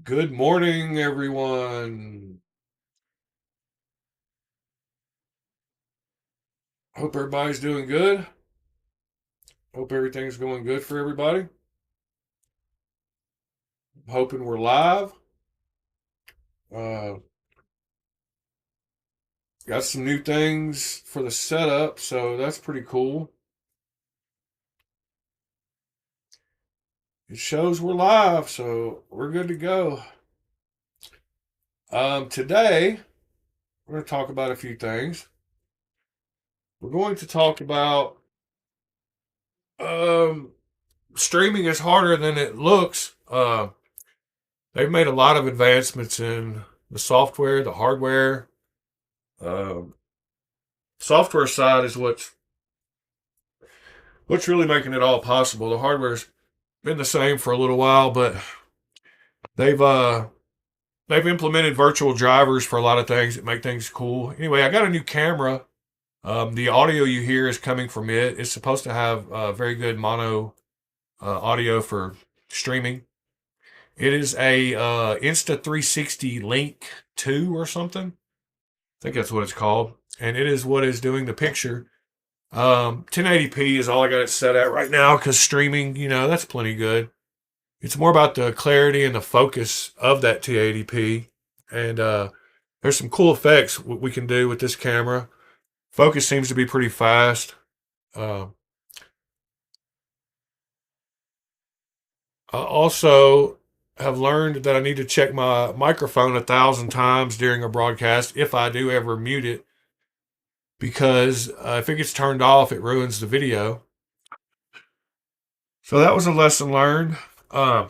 Good morning, everyone. Hope everybody's doing good. Hope everything's going good for everybody. I'm hoping we're live. Uh, got some new things for the setup, so that's pretty cool. It shows we're live, so we're good to go. Today, we're going to talk about a few things. We're going to talk about um, streaming is harder than it looks. They've made a lot of advancements in the software, the hardware. Um, Software side is what's really making it all possible. The hardware's been the same for a little while, but they've uh they've implemented virtual drivers for a lot of things that make things cool. Anyway, I got a new camera. The audio you hear is coming from it. It's supposed to have very good mono audio for streaming. It is a Insta360 Link 2 or something. I think that's what it's called. And it is what is doing the picture. 1080p is all I got it set at right now because streaming, that's plenty good. It's more about the clarity and the focus of that 1080p. And there's some cool effects we can do with this camera. Focus seems to be pretty fast. Uh, I also have learned that I need to check my microphone 1,000 times during a broadcast if I do ever mute it, because if it gets turned off, it ruins the video. So that was a lesson learned. Uh,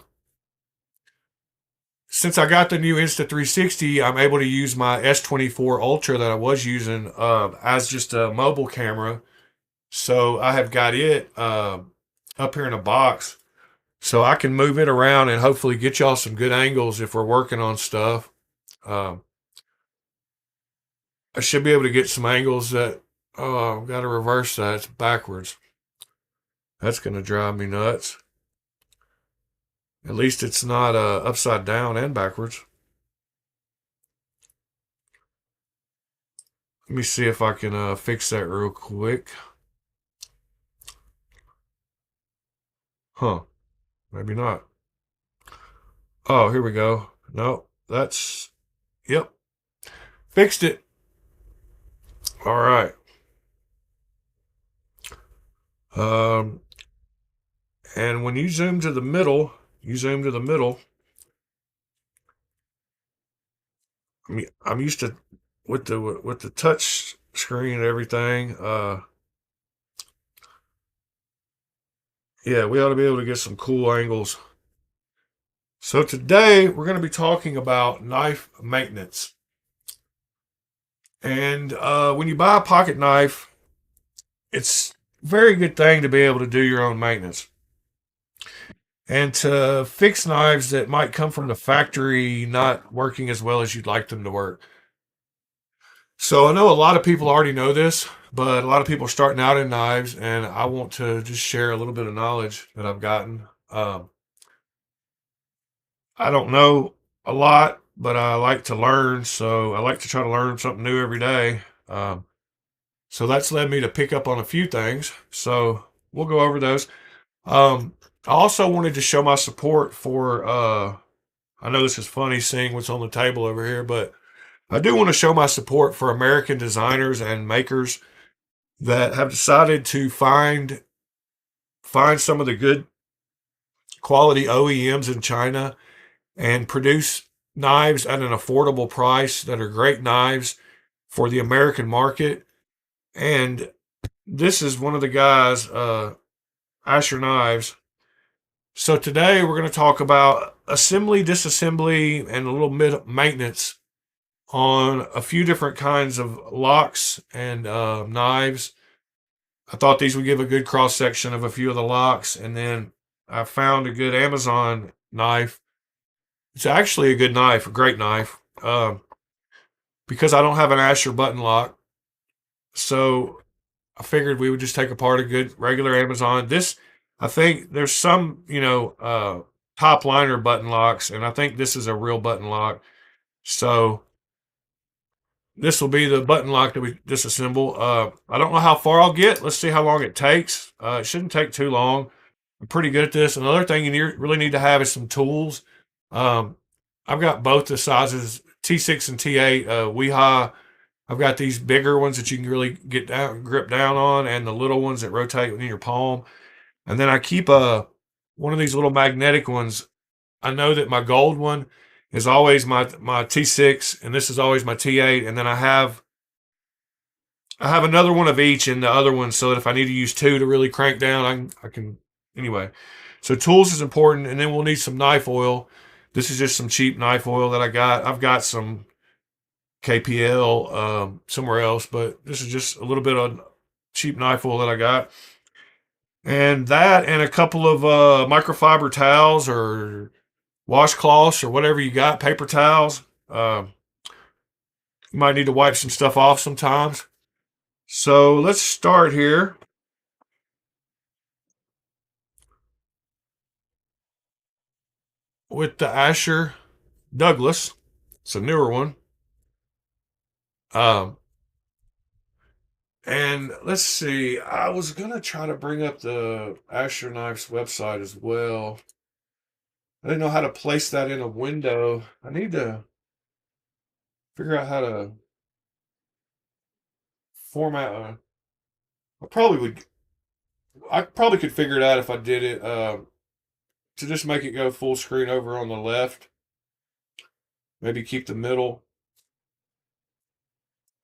since I got the new Insta360, I'm able to use my S24 Ultra that I was using as just a mobile camera. So I have got it up here in a box, so I can move it around and hopefully get y'all some good angles if we're working on stuff. Um, I should be able to get some angles that. Oh, I've got to reverse that. It's backwards. That's going to drive me nuts. At least it's not upside down and backwards. Let me see if I can fix that real quick. Huh. Maybe not. Oh, here we go. No, that's. Yep. Fixed it. All right. Um, and when you zoom to the middle, you zoom to the middle. I mean, I'm used to with the touch screen and everything. Yeah, we ought to be able to get some cool angles. So today we're going to be talking about knife maintenance. And when you buy a pocket knife, it's a very good thing to be able to do your own maintenance and to fix knives that might come from the factory not working as well as you'd like them to work. So I know a lot of people already know this, but a lot of people are starting out in knives, and I want to just share a little bit of knowledge that I've gotten. I don't know a lot, but I like to learn, so I like to try to learn something new every day. So that's led me to pick up on a few things. So we'll go over those. I also wanted to show my support for. I know this is funny seeing what's on the table over here, but I do want to show my support for American designers and makers that have decided to find some of the good quality OEMs in China and produce knives at an affordable price that are great knives for the American market. And this is one of the guys, Asher Knives. So today we're going to talk about assembly, disassembly, and a little bit of maintenance on a few different kinds of locks and knives. I thought these would give a good cross section of a few of the locks, and then I found a good Amazon knife. It's actually a good knife, a great knife, because I don't have an Asher button lock. So I figured we would just take apart a good regular Amazon. This, I think there's some, top liner button locks, and I think this is a real button lock. So this will be the button lock that we disassemble. I don't know how far I'll get. Let's see how long it takes. It shouldn't take too long. I'm pretty good at this. Another thing you really need to have is some tools. Um, I've got both the sizes T6 and T8 Weehaw. I've got these bigger ones that you can really get down, grip down on, and the little ones that rotate within your palm. And then I keep one of these little magnetic ones. I know that my gold one is always my T6, and this is always my T8. And then I have another one of each in the other one, so that if I need to use two to really crank down, I can anyway. So tools is important, and then we'll need some knife oil. This is just some cheap knife oil that I got. I've got some KPL somewhere else, but this is just a little bit of cheap knife oil that I got. And that and a couple of microfiber towels or washcloths or whatever you got, paper towels. You might need to wipe some stuff off sometimes. So let's start here with the Asher Douglas. It's a newer one. Um, and let's see. I was gonna try to bring up the Asher Knives website as well. I didn't know how to place that in a window. I need to figure out how to format. I probably would. I probably could figure it out if I did it to just make it go full screen over on the left. Maybe keep the middle.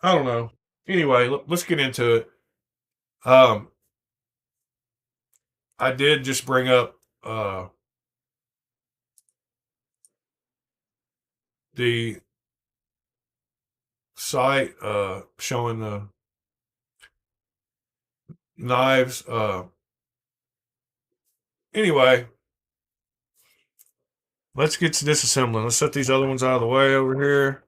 I don't know. Anyway, let's get into it. Um, I did just bring up the site showing the knives. Anyway, let's get to disassembling. Let's set these other ones out of the way over here.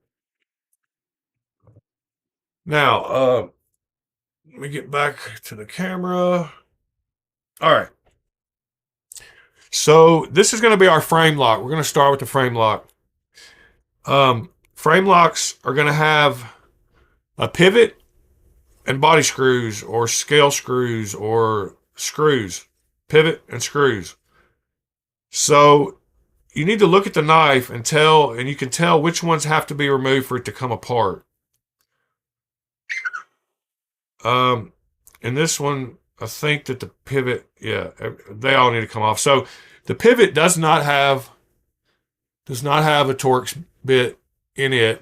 Now, let me get back to the camera. All right. So this is going to be our frame lock. We're going to start with the frame lock. Frame locks are going to have a pivot and body screws or scale screws or screws, pivot and screws. So you need to look at the knife and you can tell which ones have to be removed for it to come apart. In this one, I think that the pivot, yeah, they all need to come off. So the pivot does not have a Torx bit in it.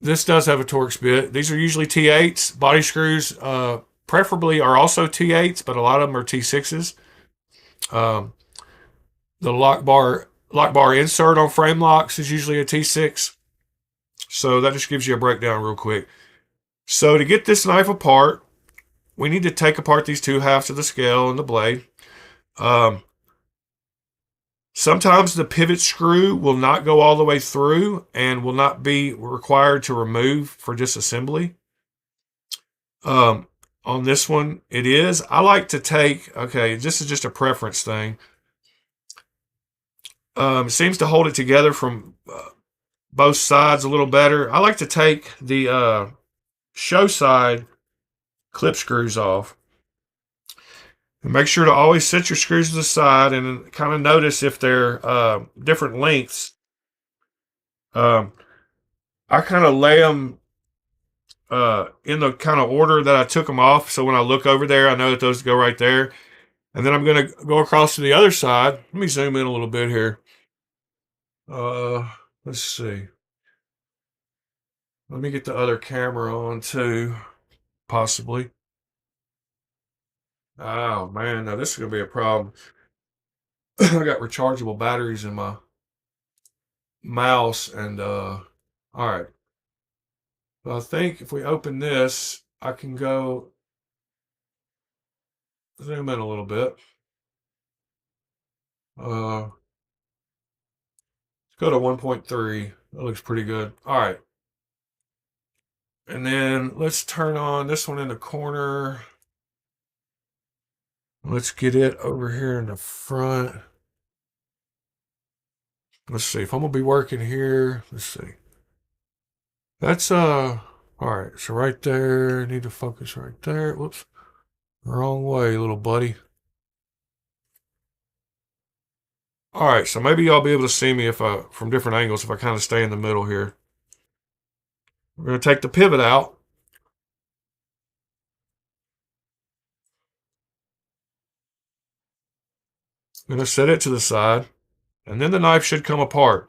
This does have a Torx bit. These are usually T8s. Body screws, preferably, are also T8s, but a lot of them are T6s. The lock bar insert on frame locks is usually a T6. So that just gives you a breakdown real quick. So to get this knife apart, we need to take apart these two halves of the scale and the blade. Sometimes the pivot screw will not go all the way through and will not be required to remove for disassembly. On this one, it is. I like to take, okay, this is just a preference thing. It seems to hold it together from both sides a little better. I like to take the show side clip screws off. And make sure to always set your screws to the side and kind of notice if they're different lengths. I kind of lay them in the kind of order that I took them off. So when I look over there, I know that those go right there. And then I'm going to go across to the other side. Let me zoom in a little bit here. Let's see. Let me get the other camera on too, possibly. Oh man, now this is gonna be a problem. I got rechargeable batteries in my mouse, and all right. Well, I think if we open this, I can go zoom in a little bit. Let's go to 1.3. That looks pretty good. All right. And then let's turn on this one in the corner. Let's get it over here in the front. let's see if I'm gonna be working here. Let's see. That's all right. So right there, need to focus right there. Whoops, wrong way, little buddy. All right, so maybe y'all be able to see me if I from different angles if I kind of stay in the middle here. We're gonna take the pivot out. I'm gonna set it to the side, and then the knife should come apart.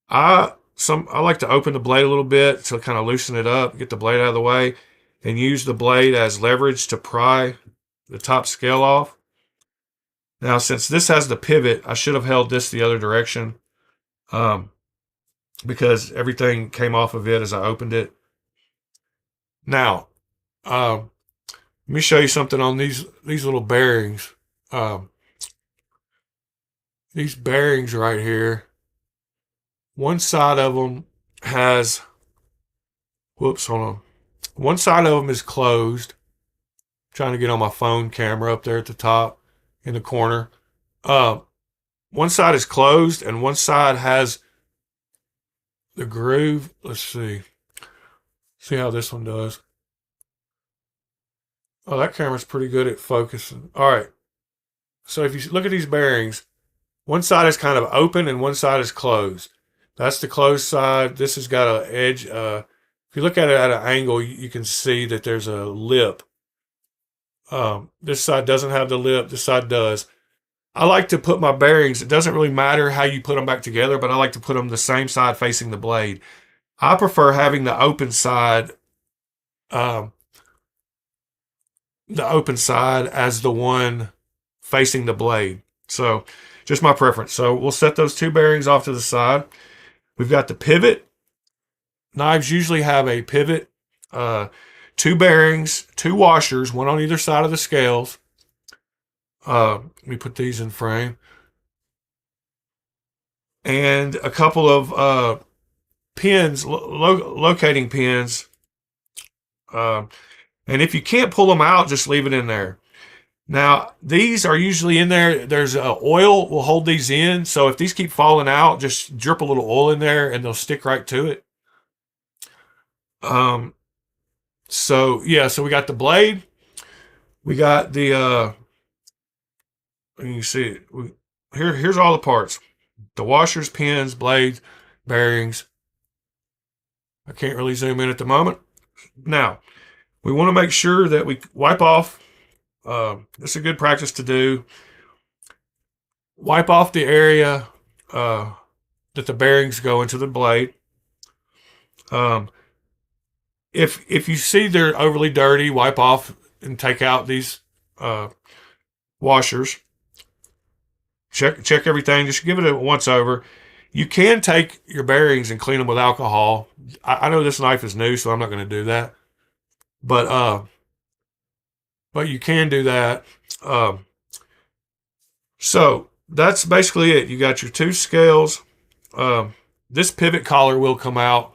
I like to open the blade a little bit to kind of loosen it up, get the blade out of the way, and use the blade as leverage to pry the top scale off. Now, since this has the pivot, I should have held this the other direction um, because everything came off of it as I opened it. Now, let me show you something on these little bearings. Um, these bearings right here, one side of them has, whoops, hold on. One side of them is closed. I'm trying to get on my phone camera up there at the top in the corner. One side is closed and one side has the groove. Let's see. See how this one does. Oh, that camera's pretty good at focusing. All right. So if you look at these bearings, one side is kind of open and one side is closed. That's the closed side. This has got an edge. If you look at it at an angle, you can see that there's a lip. This side doesn't have the lip. This side does. I like to put my bearings. It doesn't really matter how you put them back together, but I like to put them the same side facing the blade. I prefer having the open side as the one facing the blade. So just my preference. So we'll set those two bearings off to the side. We've got the pivot. Knives usually have a pivot, two bearings, two washers, one on either side of the scales. Let me put these in frame. And a couple of pins, locating pins. And if you can't pull them out, just leave it in there. Now, these are usually in there. There's oil will hold these in. So if these keep falling out, just drip a little oil in there and they'll stick right to it. So we got the blade. We got the, and you see it. Here's all the parts. The washers, pins, blades, bearings. I can't really zoom in at the moment. Now, we want to make sure that we wipe off. This is a good practice to do. Wipe off the area that the bearings go into the blade. If you see they're overly dirty, wipe off and take out these washers. Check everything. Just give it a once over. You can take your bearings and clean them with alcohol. I know this knife is new, so I'm not going to do that. But you can do that. So that's basically it. You got your two scales. This pivot collar will come out.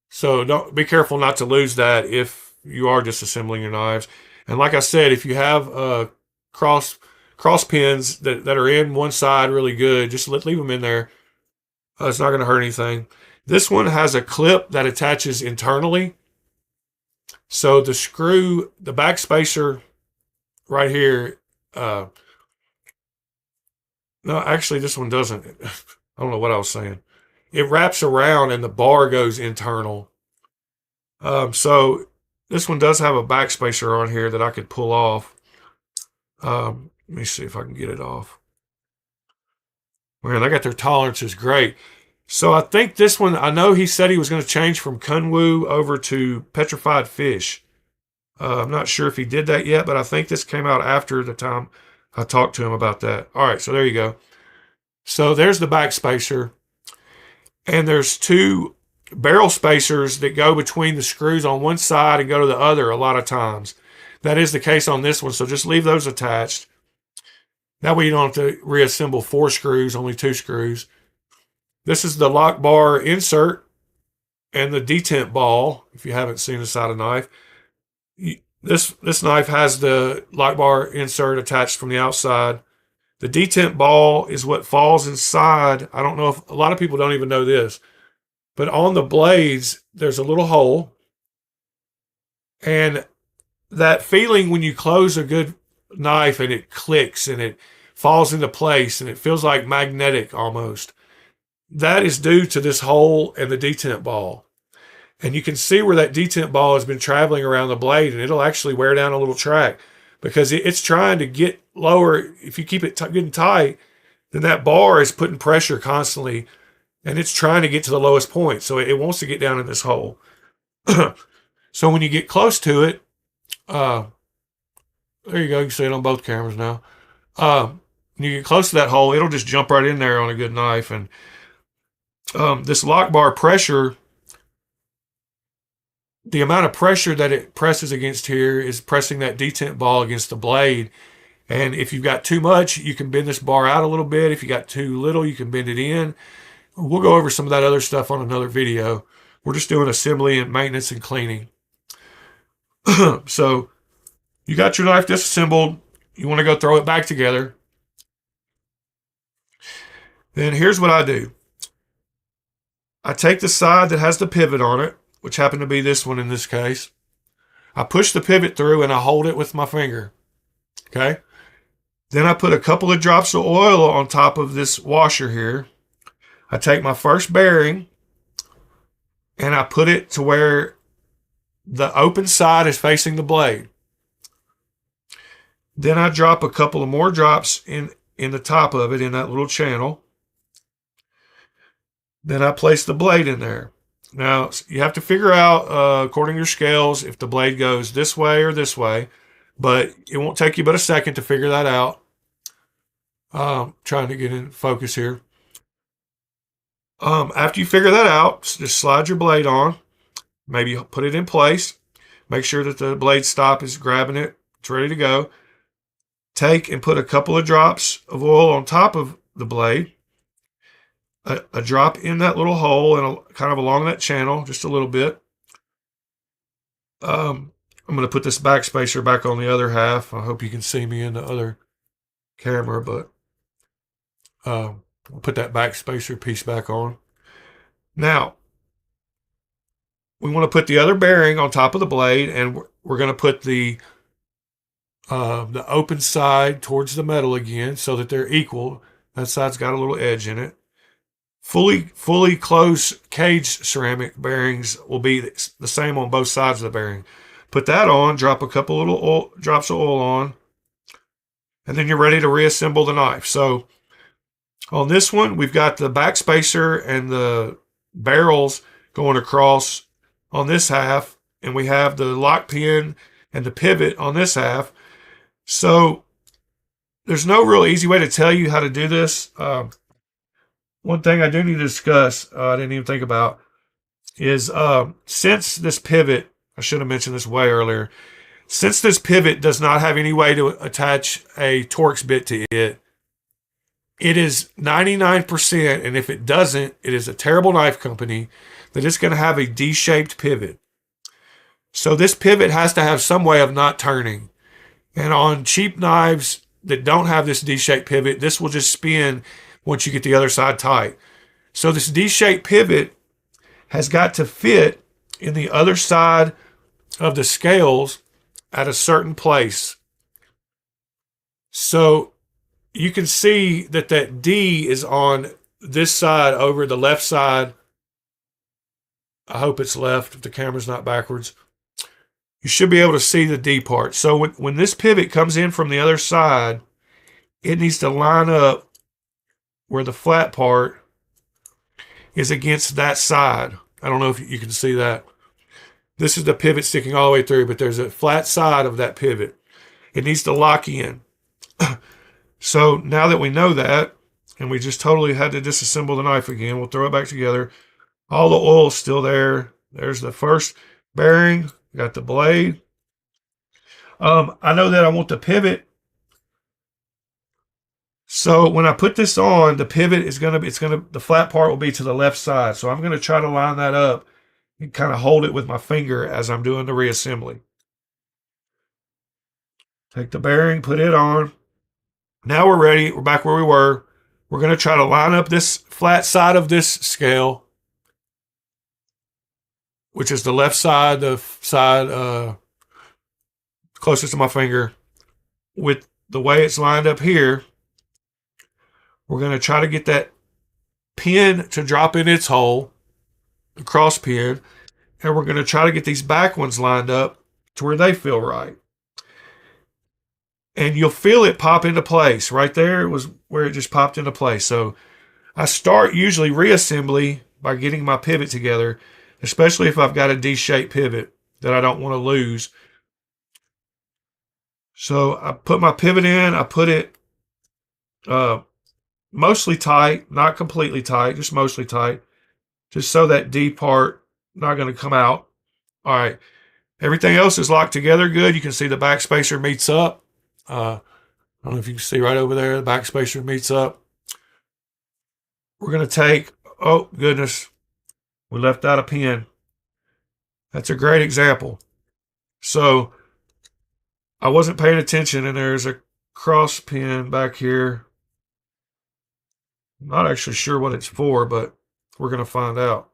So don't be careful not to lose that if you are disassembling your knives. And like I said, if you have cross pins that are in one side really good, just leave them in there. It's not going to hurt anything. This one has a clip that attaches internally. So the screw, the back spacer right here, no, actually this one doesn't. I don't know what I was saying. It wraps around and the bar goes internal. So this one does have a back spacer on here that I could pull off. Let me see if I can get it off. Man, they got their tolerances great. So I think this one, I know he said he was going to change from Kunwu over to petrified fish. I'm not sure if he did that yet, but I think this came out after the time I talked to him about that. All right, so there you go. So there's the back spacer. And there's two barrel spacers that go between the screws on one side and go to the other a lot of times. That is the case on this one, so just leave those attached. That way you don't have to reassemble 4 screws, only 2 screws. This is the lock bar insert and the detent ball, if you haven't seen the side of the knife. This knife has the lock bar insert attached from the outside. The detent ball is what falls inside. I don't know if a lot of people don't even know this, but on the blades, there's a little hole. And that feeling when you close a good knife and it clicks and it falls into place and it feels like magnetic almost, that is due to this hole and the detent ball. And you can see where that detent ball has been traveling around the blade, and it'll actually wear down a little track because it's trying to get lower. If you keep it getting tight, then that bar is putting pressure constantly, and it's trying to get to the lowest point. So it wants to get down in this hole. So when you get close to it, there you go. You can see it on both cameras now. When you get close to that hole, it'll just jump right in there on a good knife. And this lock bar pressure, the amount of pressure that it presses against here is pressing that detent ball against the blade. And if you've got too much, you can bend this bar out a little bit. If you got too little, you can bend it in. We'll go over some of that other stuff on another video. We're just doing assembly and maintenance and cleaning. So you got your knife disassembled. You want to go throw it back together. Then here's what I do. I take the side that has the pivot on it, which happened to be this one in this case. I push the pivot through and I hold it with my finger. Okay. Then I put a couple of drops of oil on top of this washer here. I take my first bearing and I put it to where the open side is facing the blade. Then I drop a couple of more drops in the top of it in that little channel. Then I place the blade in there. Now, you have to figure out, according to your scales, if the blade goes this way or this way, but it won't take you but a second to figure that out. Trying to get in focus here. After you figure that out, just slide your blade on, maybe put it in place, make sure that the blade stop is grabbing it, it's ready to go. Take and put a couple of drops of oil on top of the blade. A drop in that little hole and kind of along that channel, just a little bit. I'm going to put this backspacer back on the other half. I hope you can see me in the other camera, but I'll put that backspacer piece back on. Now, we want to put the other bearing on top of the blade, and we're going to put the open side towards the metal again so that they're equal. That side's got a little edge in it. Fully closed cage ceramic bearings will be the same on both sides of the bearing. Put that on, drop a couple little drops of oil on, and then you're ready to reassemble the knife. So on this one, we've got the backspacer and the barrels going across on this half, and we have the lock pin and the pivot on this half. So there's no real easy way to tell you how to do this. One thing I do need to discuss, I didn't even think about, is since this pivot, I should have mentioned this way earlier, since this pivot does not have any way to attach a Torx bit to it, it is 99%, and if it doesn't, it is a terrible knife company, that it's going to have a D-shaped pivot. So this pivot has to have some way of not turning. And on cheap knives that don't have this D-shaped pivot, this will just spin once you get the other side tight. So this D-shaped pivot has got to fit in the other side of the scales at a certain place. So you can see that that D is on this side over the left side. I hope it's left if the camera's not backwards. You should be able to see the D part. So when this pivot comes in from the other side, it needs to line up where the flat part is against that side. I don't know if you can see that. This is the pivot sticking all the way through, but there's a flat side of that pivot. It needs to lock in. So now that we know that, and we just totally had to disassemble the knife again, we'll throw it back together. All the oil is still there. There's the first bearing. Got the blade. I know that I want the pivot. So when I put this on, the pivot is the flat part will be to the left side. So I'm going to try to line that up and kind of hold it with my finger as I'm doing the reassembly. Take the bearing, put it on. Now we're ready. We're back where we were. We're going to try to line up this flat side of this scale, which is the left side, the side closest to my finger, with the way it's lined up here. We're going to try to get that pin to drop in its hole, the cross pin, and we're going to try to get these back ones lined up to where they feel right. And you'll feel it pop into place. Right there was where it just popped into place. So I start usually reassembly by getting my pivot together, especially if I've got a D-shaped pivot that I don't want to lose. So I put my pivot in. I put it mostly tight, not completely tight, just mostly tight, just so that D part not going to come out. All right. Everything else is locked together good. You can see the back spacer meets up. I don't know if you can see right over there, the back spacer meets up. We're going to take, oh goodness, we left out a pin. That's a great example. So I wasn't paying attention, and there's a cross pin back here. I'm not actually sure what it's for, but we're going to find out.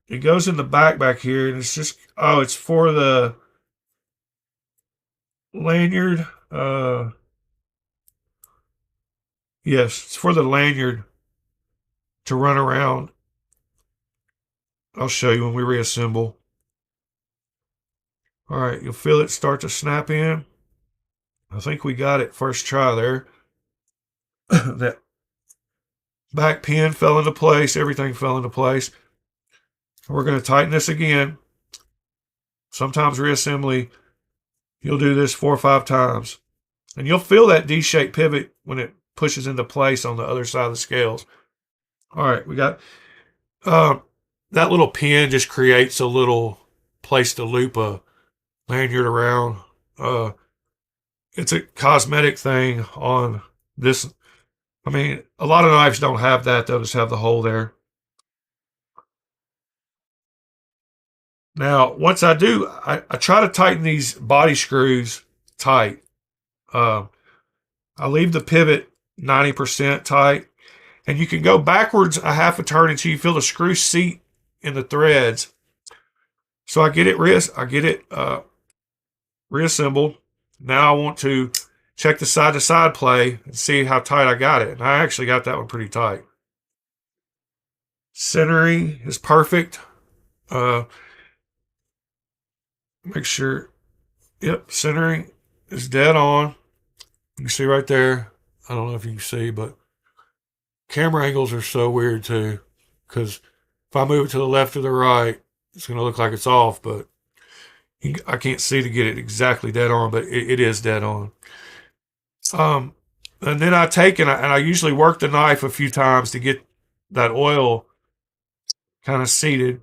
It goes in the back here, and it's just, oh, it's for the lanyard. Yes, it's for the lanyard to run around. I'll show you when we reassemble. All right, you'll feel it start to snap in. I think we got it first try there. That back pin fell into place. Everything fell into place. We're going to tighten this again. Sometimes reassembly, you'll do this 4 or 5 times. And you'll feel that D-shaped pivot when it pushes into place on the other side of the scales. All right, we got that little pin just creates a little place to loop a lanyard around. It's a cosmetic thing on this. I mean, a lot of knives don't have that. They'll just have the hole there. Now, once I do, I try to tighten these body screws tight. I leave the pivot 90% tight, and you can go backwards a half a turn until you feel the screw seat in the threads. So I get it reassembled. Now I want to check the side-to-side play and see how tight I got it. And I actually got that one pretty tight. Centering is perfect. Make sure, yep, centering is dead on. You can see right there. I don't know if you can see, but camera angles are so weird too, because if I move it to the left or the right, it's going to look like it's off, but I can't see to get it exactly dead on, but it is dead on. And then I take and I usually work the knife a few times to get that oil kind of seated.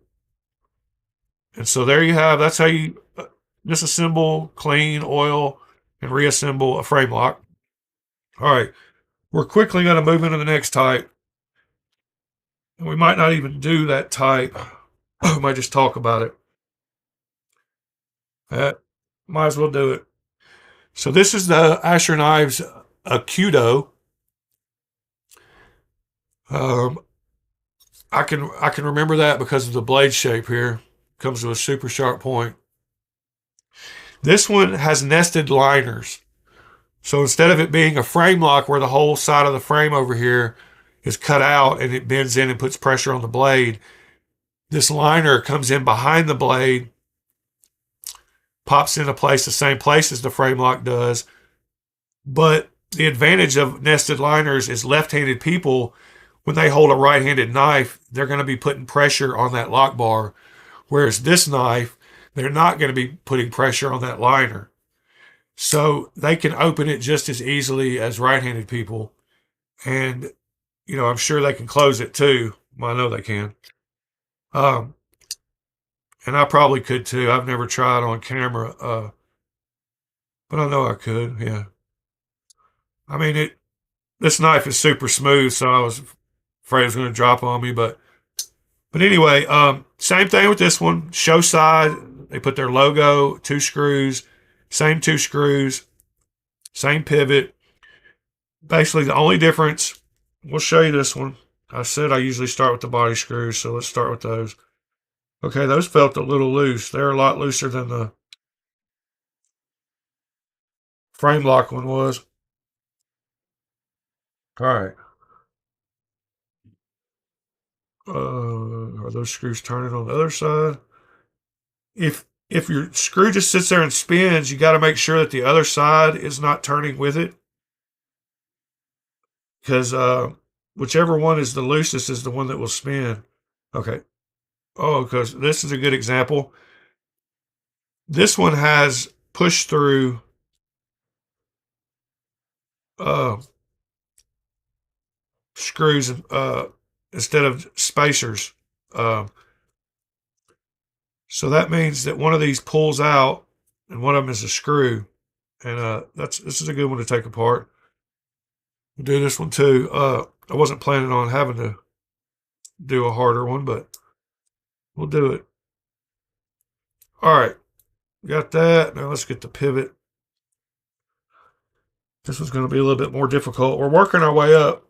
And so there you have, that's how you disassemble, clean, oil, and reassemble a frame lock. All right, we're quickly going to move into the next type. And we might not even do that type. We might just talk about it. Might as well do it. So this is the Asher Knives Acudo. I can remember that because of the blade shape here. Comes to a super sharp point. This one has nested liners. So instead of it being a frame lock where the whole side of the frame over here is cut out and it bends in and puts pressure on the blade, this liner comes in behind the blade, pops into place the same place as the frame lock does. But the advantage of nested liners is left-handed people, when they hold a right-handed knife, they're going to be putting pressure on that lock bar. Whereas this knife, they're not going to be putting pressure on that liner. So they can open it just as easily as right-handed people. And, you know, I'm sure they can close it too. Well, I know they can. And I probably could too. I've never tried on camera. But I know I could, yeah. I mean, this knife is super smooth, so I was afraid it was going to drop on me. But anyway, same thing with this one. Show side, they put their logo, 2 screws, same 2 screws. Same pivot. Basically, the only difference, we'll show you this one. I said I usually start with the body screws, so let's start with those. Okay, those felt a little loose. They're a lot looser than the frame lock one was. All right. Are those screws turning on the other side? If your screw just sits there and spins, you got to make sure that the other side is not turning with it, because whichever one is the loosest is the one that will spin. Okay. Oh, because this is a good example. This one has push through uh, screws instead of spacers. Uh, so that means that one of these pulls out and one of them is a screw. And this is a good one to take apart. We'll do this one too. I wasn't planning on having to do a harder one, but we'll do it. All right, got that. Now let's get the pivot. This one's going to be a little bit more difficult. We're working our way up.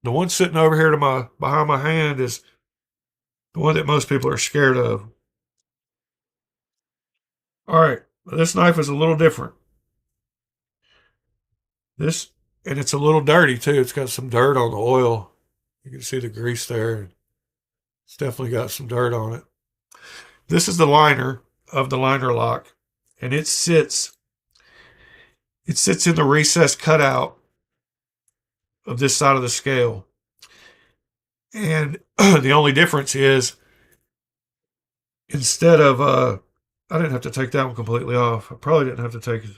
The one sitting over here to my behind my hand is the one that most people are scared of. All right, this knife is a little different. This, and it's a little dirty too. It's got some dirt on the oil. You can see the grease there. It's definitely got some dirt on it. This is the liner of the liner lock, and it sits in the recessed cutout of this side of the scale. And the only difference is, instead of I didn't have to take that one completely off. I probably didn't have to take it.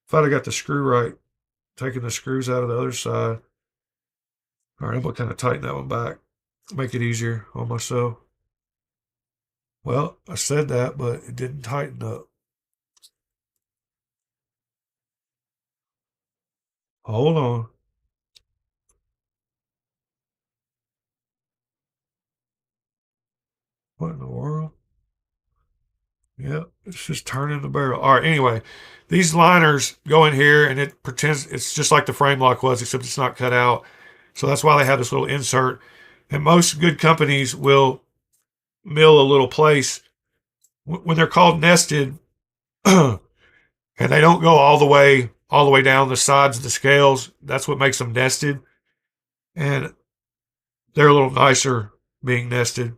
If I'd have got the screw right, taking the screws out of the other side. All right, I'm going to kind of tighten that one back, make it easier on myself. Well, I said that, but it didn't tighten up. Hold on. What in the world? Yep, it's just turning the barrel. All right, anyway, these liners go in here and it pretends it's just like the frame lock was, except it's not cut out. So that's why they have this little insert. And most good companies will mill a little place when they're called nested, and they don't go all the way down the sides of the scales. That's what makes them nested, and they're a little nicer being nested.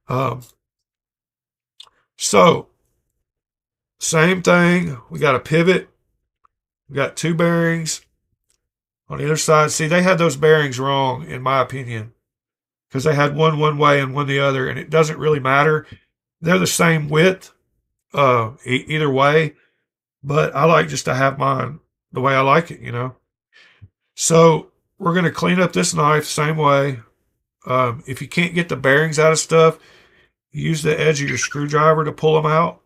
Um, so same thing. We got a pivot. We got two bearings on the other side. See, they had those bearings wrong, in my opinion, because they had one way and one the other, and it doesn't really matter. They're the same width, either way, but I like just to have mine the way I like it. So we're going to clean up this knife same way. If you can't get the bearings out of stuff, use the edge of your screwdriver to pull them out.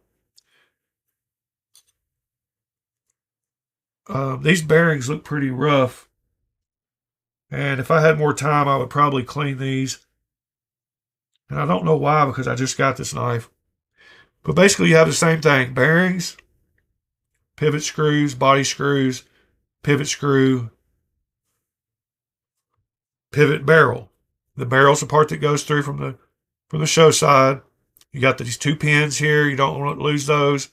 These bearings look pretty rough, and if I had more time, I would probably clean these. And I don't know why, because I just got this knife. But basically, you have the same thing: bearings, pivot screws, body screws, pivot screw, pivot barrel. The barrel's the part that goes through from the show side. You got these two pins here. You don't want to lose those.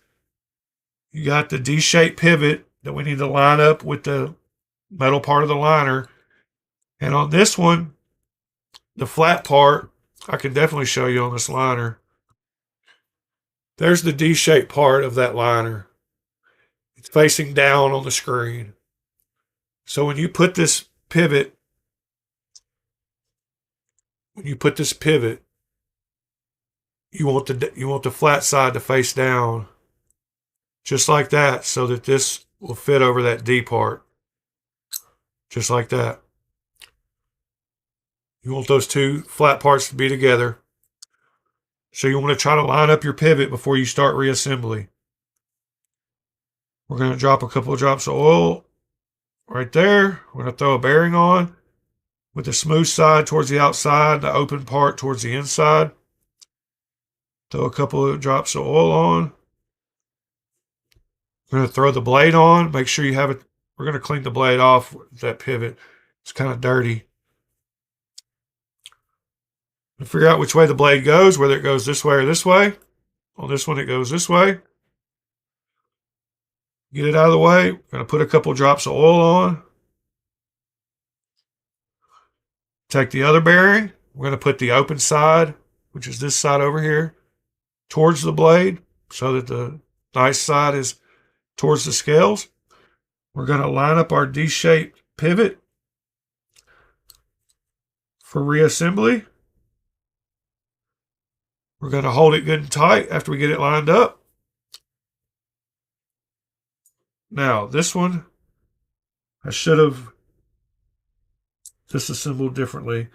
You got the D-shaped pivot that we need to line up with the metal part of the liner. And on this one, the flat part, I can definitely show you on this liner. There's the D-shaped part of that liner. It's facing down on the screen. So when you put this pivot, you want the flat side to face down, just like that, so that this will fit over that D part, just like that. You want those two flat parts to be together. So you want to try to line up your pivot before you start reassembly. We're going to drop a couple of drops of oil right there. We're going to throw a bearing on with the smooth side towards the outside, the open part towards the inside. Throw a couple of drops of oil on. We're going to throw the blade on. Make sure you have it. We're going to clean the blade off with that pivot. It's kind of dirty. And figure out which way the blade goes, whether it goes this way or this way. On this one, it goes this way. Get it out of the way. We're going to put a couple drops of oil on. Take the other bearing. We're going to put the open side, which is this side over here, towards the blade so that the nice side is towards the scales. We're going to line up our D-shaped pivot for reassembly. We're going to hold it good and tight after we get it lined up. Now, this one, I should have disassembled differently,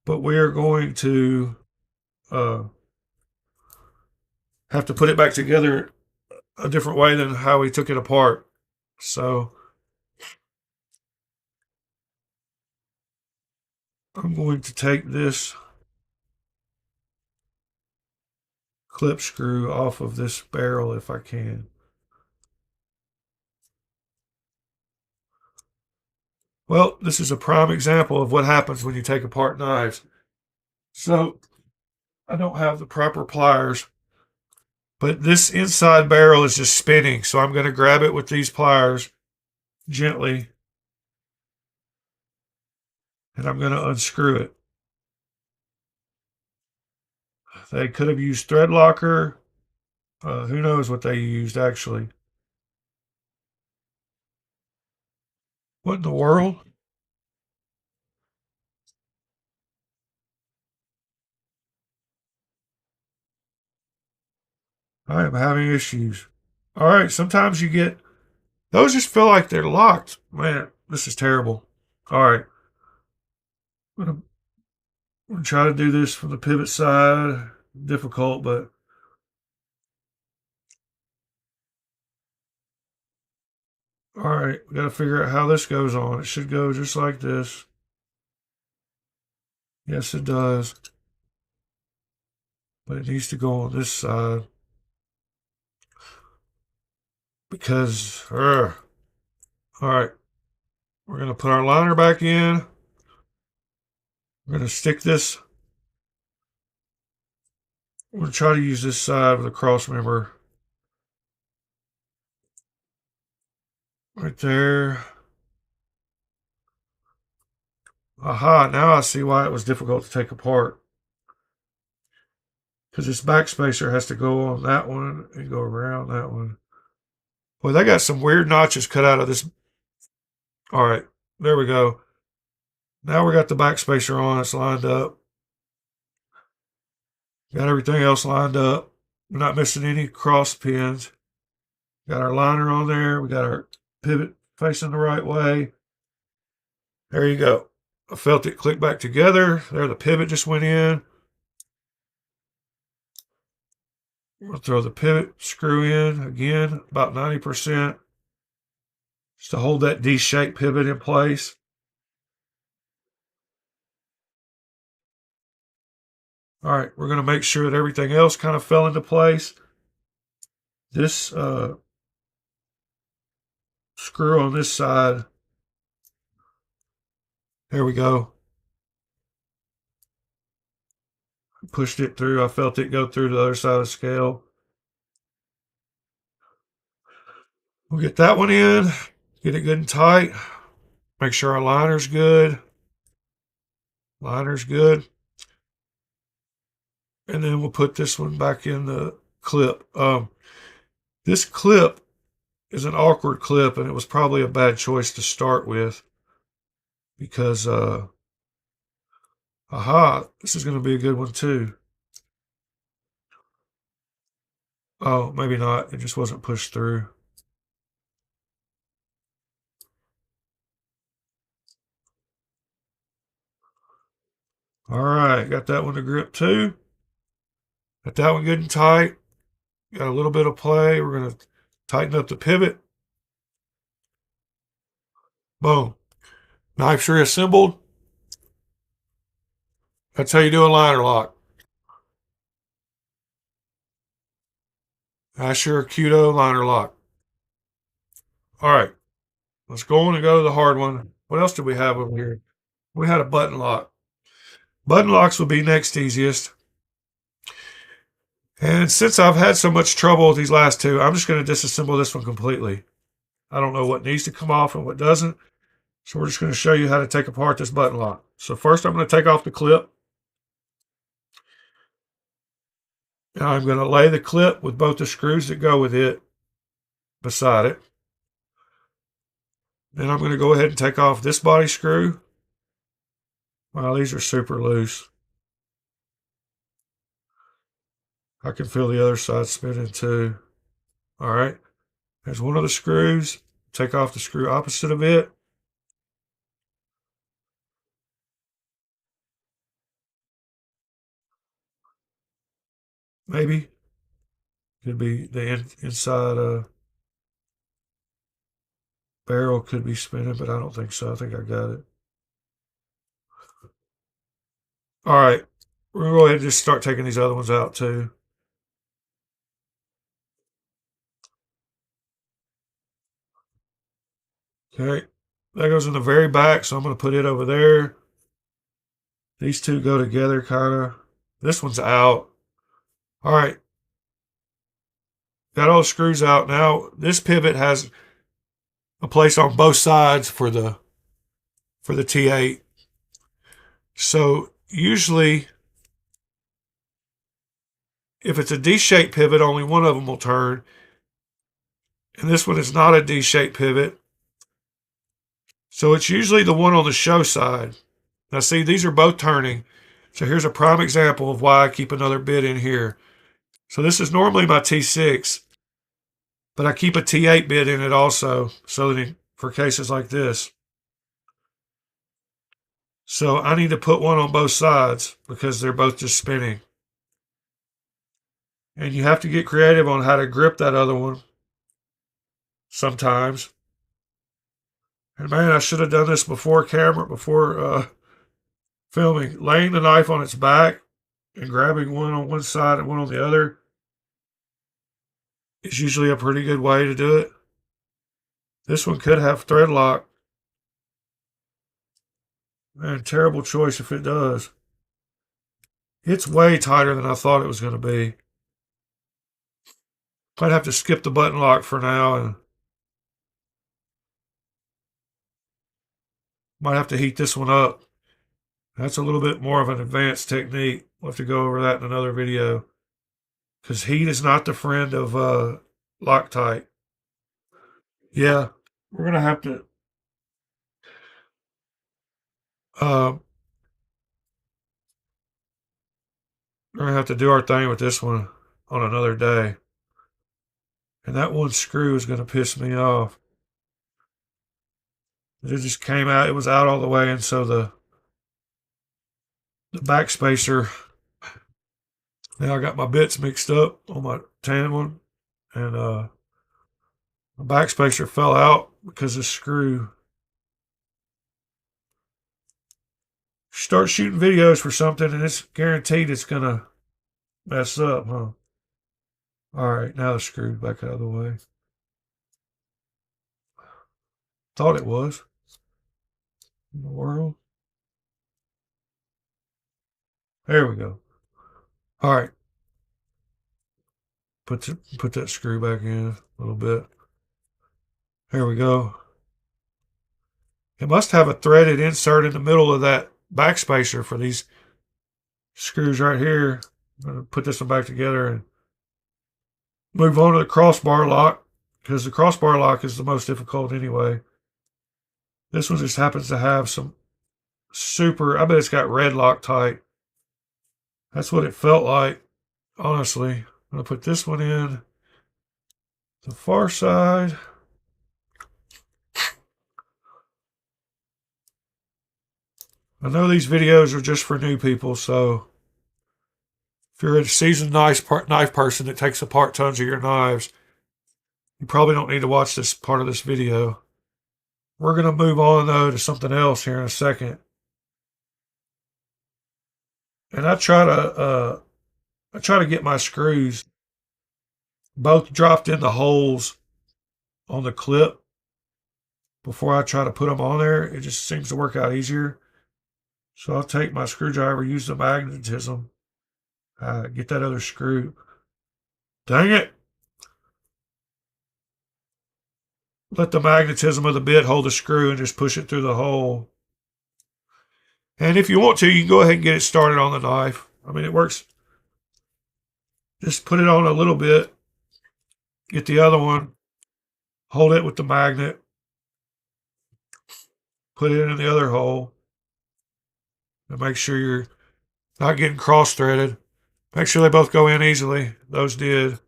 but we are going to have to put it back together a different way than how we took it apart. So I'm going to take this clip screw off of this barrel if I can. Well, this is a prime example of what happens when you take apart knives. So I don't have the proper pliers, but this inside barrel is just spinning. So I'm going to grab it with these pliers gently, and I'm going to unscrew it. They could have used thread locker. Who knows what they used actually. What in the world? I am having issues. All right, sometimes you get, those just feel like they're locked. Man, this is terrible. All right. I'm gonna try to do this from the pivot side. Difficult, but all right, we got to figure out how this goes on. It should go just like this. Yes, it does. But it needs to go on this side because, all right, we're going to put our liner back in. We're going to stick this. We're going to try to use this side with a cross member. Right there. Aha, now I see why it was difficult to take apart. Because this backspacer has to go on that one and go around that one. Boy, they got some weird notches cut out of this. All right, there we go. Now we got the backspacer on. It's lined up. Got everything else lined up. We're not missing any cross pins. Got our liner on there. We got our pivot facing the right way. There you go. I felt it click back together. There, the pivot just went in. We'll throw the pivot screw in again, about 90%, just to hold that D-shaped pivot in place. All right, we're going to make sure that everything else kind of fell into place. This screw on this side, there we go. Pushed it through. I felt it go through to the other side of the scale. We'll get that one in, get it good and tight. Make sure our liner's good. Liner's good. And then we'll put this one back in the clip. This clip is an awkward clip, and it was probably a bad choice to start with because, aha, this is going to be a good one too. Oh, maybe not. It just wasn't pushed through. All right, got that one to grip too. Got that one good and tight. Got a little bit of play. We're going to tighten up the pivot. Boom. Knife's reassembled. That's how you do a liner lock. Asher Cudo liner lock. All right, let's go on and go to the hard one. What else did we have over here? We had a button lock. Button locks would be next easiest. And since I've had so much trouble with these last two, I'm just going to disassemble this one completely. I don't know what needs to come off and what doesn't. So we're just going to show you how to take apart this button lock. So first I'm going to take off the clip. And I'm going to lay the clip with both the screws that go with it beside it. Then I'm going to go ahead and take off this body screw. Wow, these are super loose. I can feel the other side spinning too. All right, there's one of the screws. Take off the screw opposite of it. Maybe. Could be the inside barrel could be spinning, but I don't think so. I think I got it. All right, we're going to go ahead and just start taking these other ones out too. Okay, that goes in the very back, so I'm going to put it over there. These two go together, kind of. This one's out. All right, got all the screws out. Now, this pivot has a place on both sides for the T8. So usually, if it's a D-shaped pivot, only one of them will turn. And this one is not a D-shaped pivot. So it's usually the one on the show side. Now see, these are both turning. So here's a prime example of why I keep another bit in here. So this is normally my T6, but I keep a T8 bit in it also, so that for cases like this. So I need to put one on both sides because they're both just spinning. And you have to get creative on how to grip that other one sometimes. And man, I should have done this before filming. Laying the knife on its back and grabbing one on one side and one on the other is usually a pretty good way to do it. This one could have thread lock. Man, terrible choice if it does. It's way tighter than I thought it was going to be. Might have to skip the button lock for now and might have to heat this one up. That's a little bit more of an advanced technique. We'll have to go over that in another video. Because heat is not the friend of Loctite. Yeah, we're going to have to we're going to have to do our thing with this one on another day. And that one screw is going to piss me off. It just came out. It was out all the way, and so the back spacer. Now I got my bits mixed up on my tan one, and my back spacer fell out because this screw. Start shooting videos for something, and it's guaranteed it's gonna mess up, huh? All right, now the screw's back out of the way. Thought it was. In the world. There we go. All right. Put that screw back in a little bit. There we go. It must have a threaded insert in the middle of that back spacer for these screws right here. I'm going to put this one back together and move on to the crossbar lock, because the crossbar lock is the most difficult anyway. This one just happens to have some super, I bet it's got red Loctite. That's what it felt like, honestly. I'm going to put this one in the far side. I know these videos are just for new people, so if you're a seasoned knife person that takes apart tons of your knives, you probably don't need to watch this part of this video. We're going to move on, though, to something else here in a second. And I try to get my screws both dropped in the holes on the clip before I try to put them on there. It just seems to work out easier. So I'll take my screwdriver, use the magnetism, get that other screw. Dang it. Let the magnetism of the bit hold the screw and just push it through the hole. And if you want to, you can go ahead and get it started on the knife. I mean, it works. Just put it on a little bit. Get the other one. Hold it with the magnet. Put it in the other hole. And make sure you're not getting cross-threaded. Make sure they both go in easily. Those did.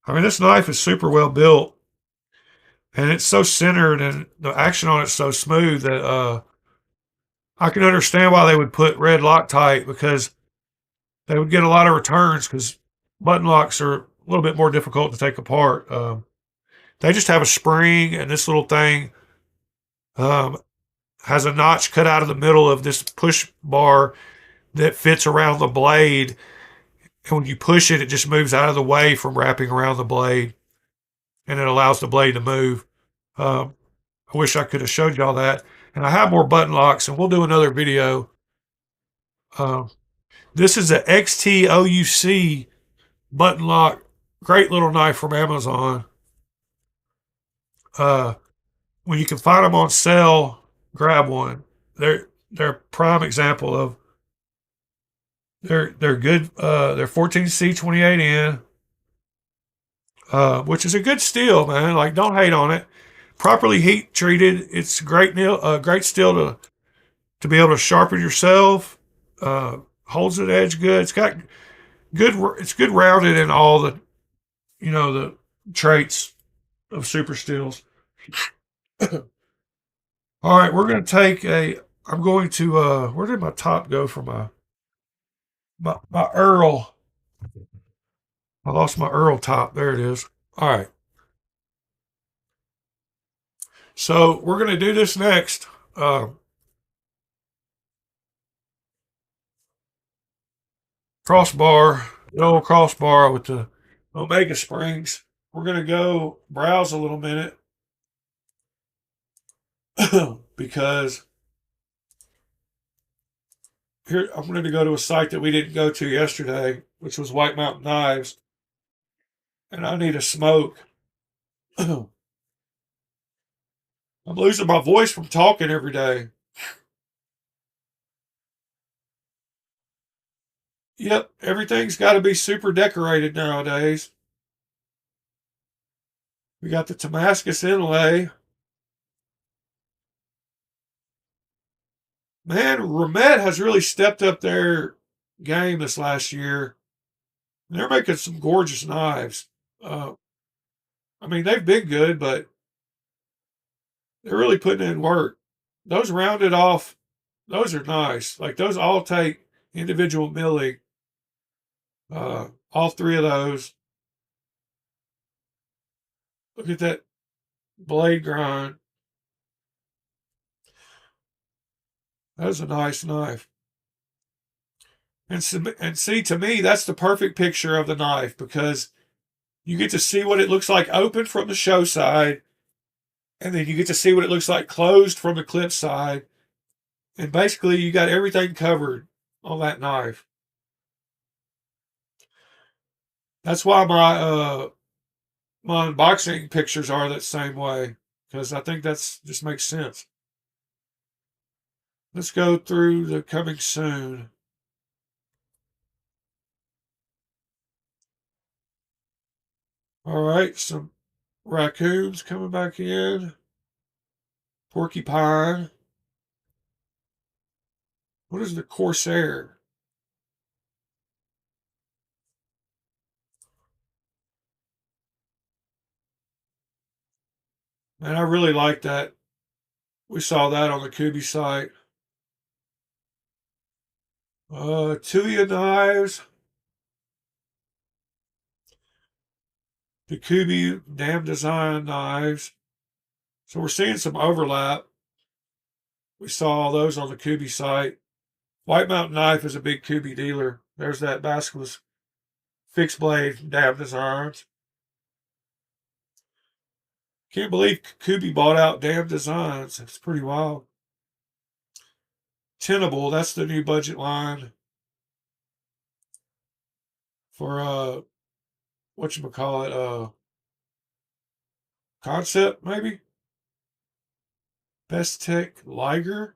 I mean, this knife is super well built. And it's so centered and the action on it's so smooth that I can understand why they would put red Loctite, because they would get a lot of returns, because button locks are a little bit more difficult to take apart. They just have a spring, and this little thing um, has a notch cut out of the middle of this push bar that fits around the blade. And when you push it, it just moves out of the way from wrapping around the blade, and it allows the blade to move. Um, I wish I could have showed y'all that. And I have more button locks, and we'll do another video. Um, this is a XTOUC button lock. Great little knife from Amazon. When you can find them on sale, grab one. They're a prime example of they're good. They're 14C28N, which is a good steel, man. Like, don't hate on it. Properly heat treated, it's great steel to be able to sharpen yourself. Holds the edge good. It's got good. It's good rounded in all the the traits of super steels. All right, we're going to take a. I'm going to. Where did my top go for my Earl? I lost my Earl top. There it is. All right. So we're going to do this next. Crossbar, the old crossbar with the Omega springs. We're going to go browse a little minute because here I'm going to go to a site that we didn't go to yesterday, which was White Mountain Knives, and I need a smoke. I'm losing my voice from talking every day. Yep, everything's got to be super decorated nowadays. We got the Damascus inlay. Man, Remet has really stepped up their game this last year. They're making some gorgeous knives. Uh, I mean, they've been good, but they're really putting in work. Those rounded off, those are nice. Like, those all take individual milling. All three of those. Look at that blade grind. That's a nice knife. And see, to me, that's the perfect picture of the knife, because you get to see what it looks like open from the show side, and then you get to see what it looks like closed from the clip side. And basically, you got everything covered on that knife. That's why my unboxing pictures are that same way, because I think that's just makes sense. Let's go through the coming soon. All right, some raccoons coming back in. Porcupine. What is the Corsair? Man, I really like that. We saw that on the Kubi site. Tuya knives. The Kubi Dam Design knives. So we're seeing some overlap. We saw all those on the Kubi site. White Mountain Knife is a big Kubi dealer. There's that Basculus fixed blade Dam Designs. Can't believe Kubi bought out Damn Designs. It's pretty wild. Tenable, that's the new budget line for whatchamacallit, Concept, maybe? Best Tech Liger.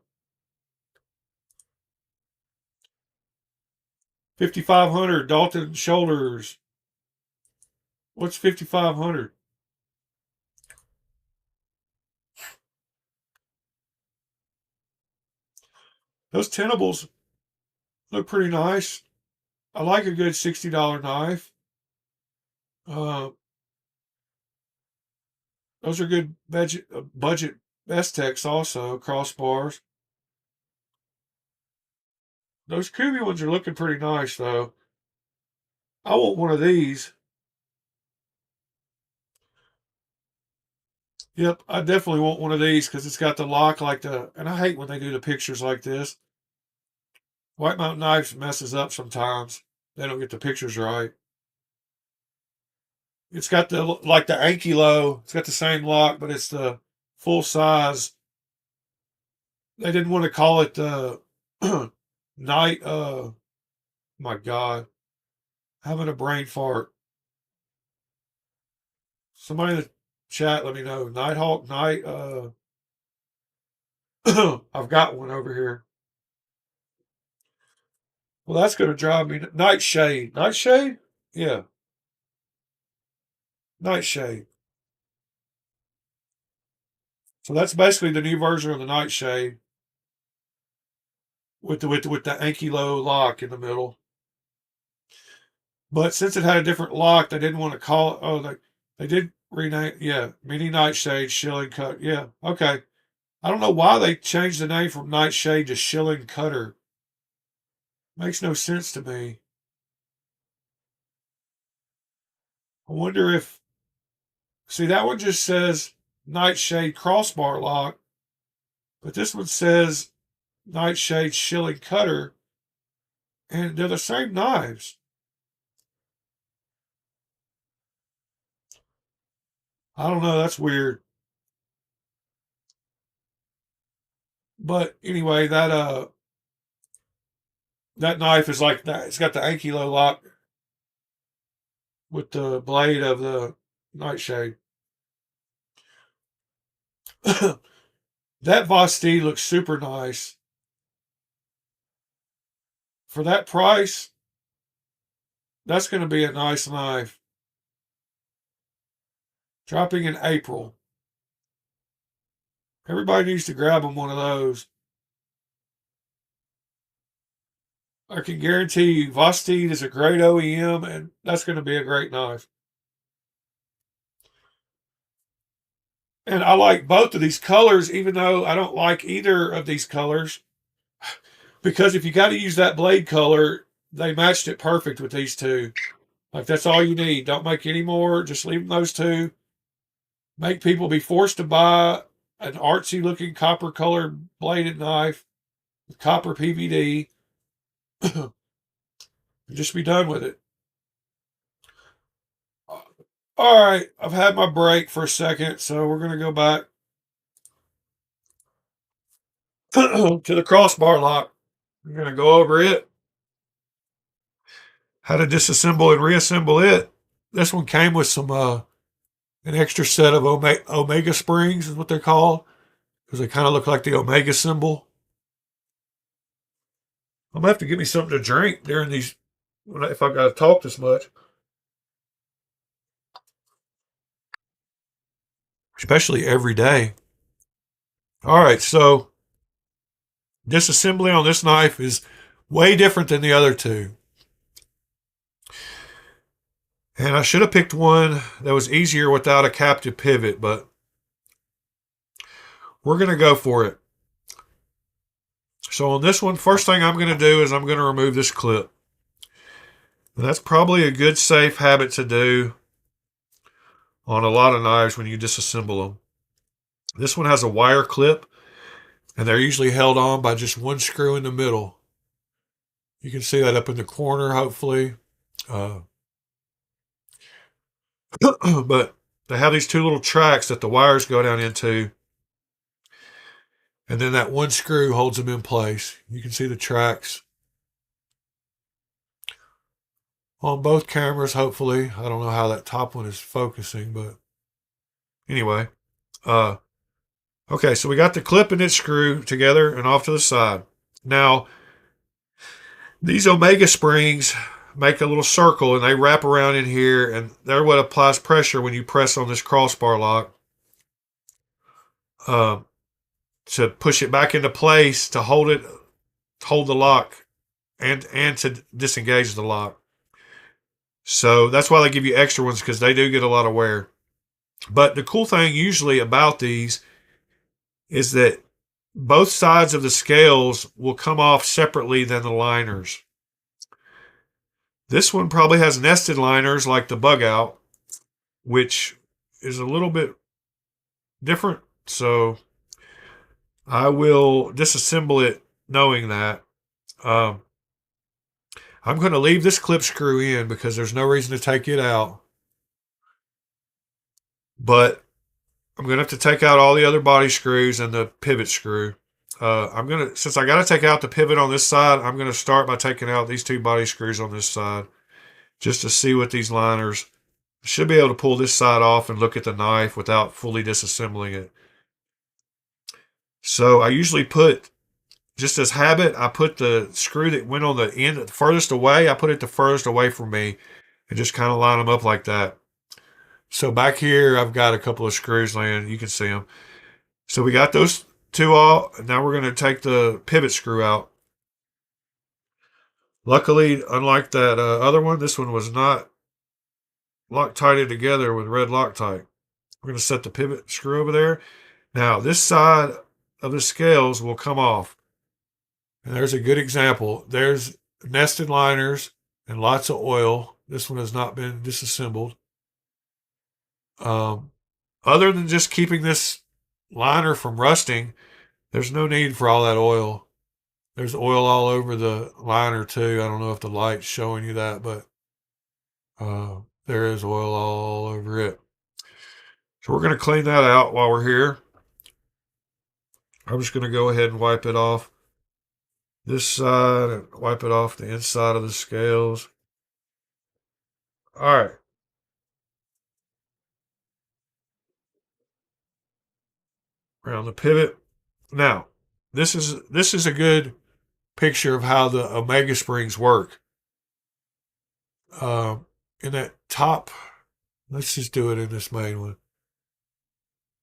5500 Dalton Shoulders. What's 5500? Those Tenables look pretty nice. I like a good $60 knife. Uh, those are good budget Best Techs also, crossbars. Those Kubi ones are looking pretty nice though. I want one of these. Yep, I definitely want one of these because it's got the lock like and I hate when they do the pictures like this. White Mountain Knives messes up sometimes. They don't get the pictures right. It's got like the Ankylo. It's got the same lock, but it's the full size. They didn't want to call it the night. My God, having a brain fart. Somebody in the chat, let me know. Nighthawk Night. I've got one over here. Well, that's going to drive me. Nightshade. Nightshade? Yeah, Nightshade. So that's basically the new version of the Nightshade with the Ankylo lock in the middle. But since it had a different lock, they didn't want to call it. Oh, they did rename. Yeah, Mini Nightshade Shilling Cut. Yeah, okay. I don't know why they changed the name from Nightshade to Shilling Cutter. Makes no sense to me. I wonder if. See, that one just says Nightshade Crossbar Lock, but this one says Nightshade Shilling Cutter, and they're the same knives. I don't know. That's weird. But anyway, that knife is like that. It's got the Ankylo lock with the blade of the Nightshade. That Vosti looks super nice. For that price, that's going to be a nice knife. Dropping in April. Everybody needs to grab them one of those. I can guarantee you, Vosti is a great OEM, and that's going to be a great knife. And I like both of these colors, even though I don't like either of these colors. Because if you got to use that blade color, they matched it perfect with these two. Like, that's all you need. Don't make any more. Just leave them those two. Make people be forced to buy an artsy looking copper colored bladed knife with copper PVD and just be done with it. All right, I've had my break for a second, so we're going to go back to the crossbar lock. We're going to go over it, how to disassemble and reassemble it. This one came with some an extra set of Omega springs, is what they're called, because they kind of look like the Omega symbol. I'm gonna have to get me something to drink during these if I've got to talk this much, especially every day. All right, so disassembly on this knife is way different than the other two. And I should have picked one that was easier without a captive pivot, but we're going to go for it. So on this one, first thing I'm going to do is I'm going to remove this clip. And that's probably a good safe habit to do on a lot of knives when you disassemble them. This one has a wire clip, and they're usually held on by just one screw in the middle. You can see that up in the corner, hopefully. But they have these two little tracks that the wires go down into, and then that one screw holds them in place. You can see the tracks on both cameras, hopefully. I don't know how that top one is focusing, but anyway. Okay, so we got the clip and its screw together and off to the side. Now, these Omega springs make a little circle and they wrap around in here, and they're what applies pressure when you press on this crossbar lock to push it back into place, to hold the lock, and to disengage the lock. So that's why they give you extra ones, because they do get a lot of wear. But the cool thing usually about these is that both sides of the scales will come off separately than the liners. This one probably has nested liners like the bug out, which is a little bit different. So I will disassemble it knowing that. I'm going to leave this clip screw in because there's no reason to take it out. But I'm going to have to take out all the other body screws and the pivot screw. Since I got to take out the pivot on this side, I'm going to start by taking out these two body screws on this side just to see what these liners. I should be able to pull this side off and look at the knife without fully disassembling it. So I usually put, just as habit, I put the screw that went on the end furthest away, I put it the furthest away from me and just kind of line them up like that. So back here, I've got a couple of screws laying. You can see them. So we got those two off. Now we're going to take the pivot screw out. Luckily, unlike that other one, this one was not Loctited together with red Loctite. We're going to set the pivot screw over there. Now, this side of the scales will come off. And there's a good example. There's nested liners and lots of oil. This one has not been disassembled. Other than just keeping this liner from rusting, there's no need for all that oil. There's oil all over the liner too. I don't know if the light's showing you that, but there is oil all over it. So we're going to clean that out while we're here. I'm just going to go ahead and wipe it off this side and wipe it off the inside of the scales. All right. Around the pivot. Now, this is a good picture of how the Omega springs work. In that top, let's just do it in this main one.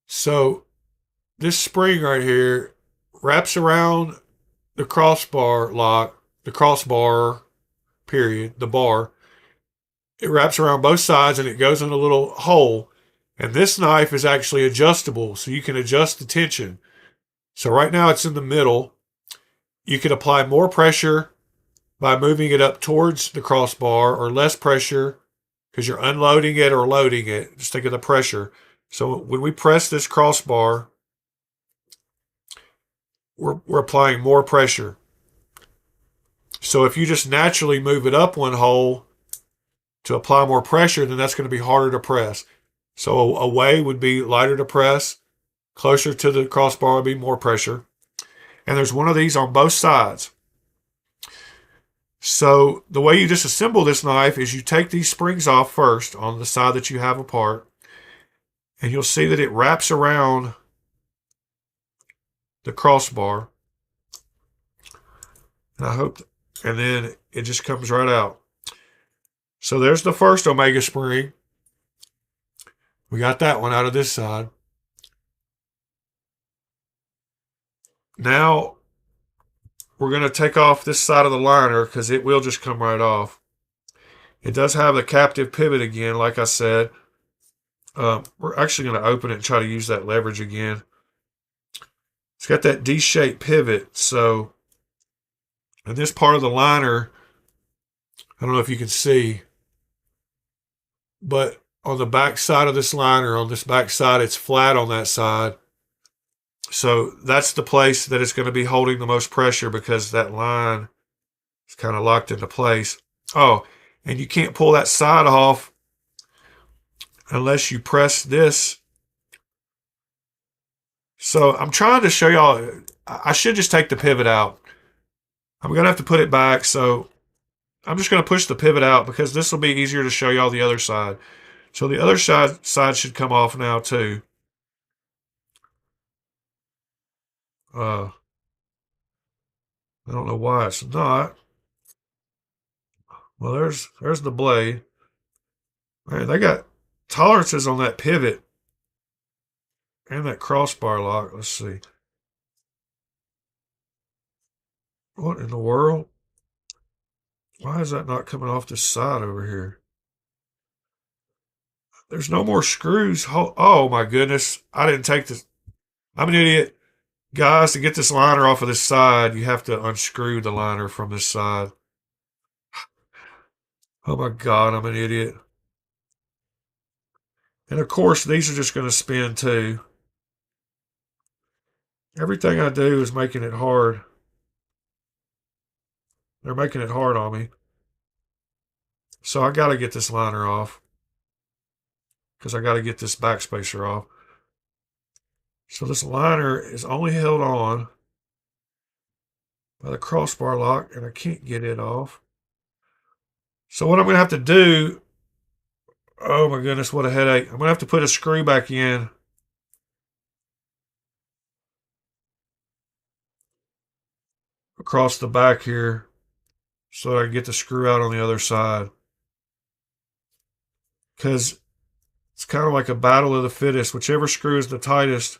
So this spring right here wraps around the crossbar lock, the crossbar, period, the bar. It wraps around both sides and it goes in a little hole. And this knife is actually adjustable, so you can adjust the tension. So right now it's in the middle. You can apply more pressure by moving it up towards the crossbar, or less pressure because you're unloading it or loading it. Just think of the pressure. So when we press this crossbar, we're applying more pressure. So if you just naturally move it up one hole to apply more pressure, then that's going to be harder to press. So away would be lighter to press. Closer to the crossbar would be more pressure. And there's one of these on both sides. So the way you disassemble this knife is you take these springs off first on the side that you have apart. And you'll see that it wraps around the crossbar. And then it just comes right out. So there's the first Omega spring. We got that one out of this side. Now we're going to take off this side of the liner because it will just come right off. It does have the captive pivot again, like I said. We're actually going to open it and try to use that leverage again. It's got that D-shaped pivot. So in this part of the liner, I don't know if you can see, but on the back side of this liner, on this back side, it's flat on that side. So that's the place that it's going to be holding the most pressure because that line is kind of locked into place. Oh, and you can't pull that side off unless you press this. So I'm trying to show y'all, I should just take the pivot out. I'm going to have to put it back, so I'm just going to push the pivot out because this will be easier to show y'all the other side. So the other side should come off now too. I don't know why it's not. Well, there's the blade. Man, they got tolerances on that pivot and that crossbar lock. Let's see. What in the world? Why is that not coming off this side over here? There's no more screws. Oh my goodness. I didn't take this. I'm an idiot. Guys, to get this liner off of this side, you have to unscrew the liner from this side. Oh my God, I'm an idiot. And of course, these are just going to spin too. Everything I do is making it hard. They're making it hard on me. So I got to get this liner off because I got to get this backspacer off. So this liner is only held on by the crossbar lock and I can't get it off. So what I'm going to have to do, oh my goodness, what a headache. I'm going to have to put a screw back in. Across the back here so I can get the screw out on the other side. Because it's kind of like a battle of the fittest. Whichever screw is the tightest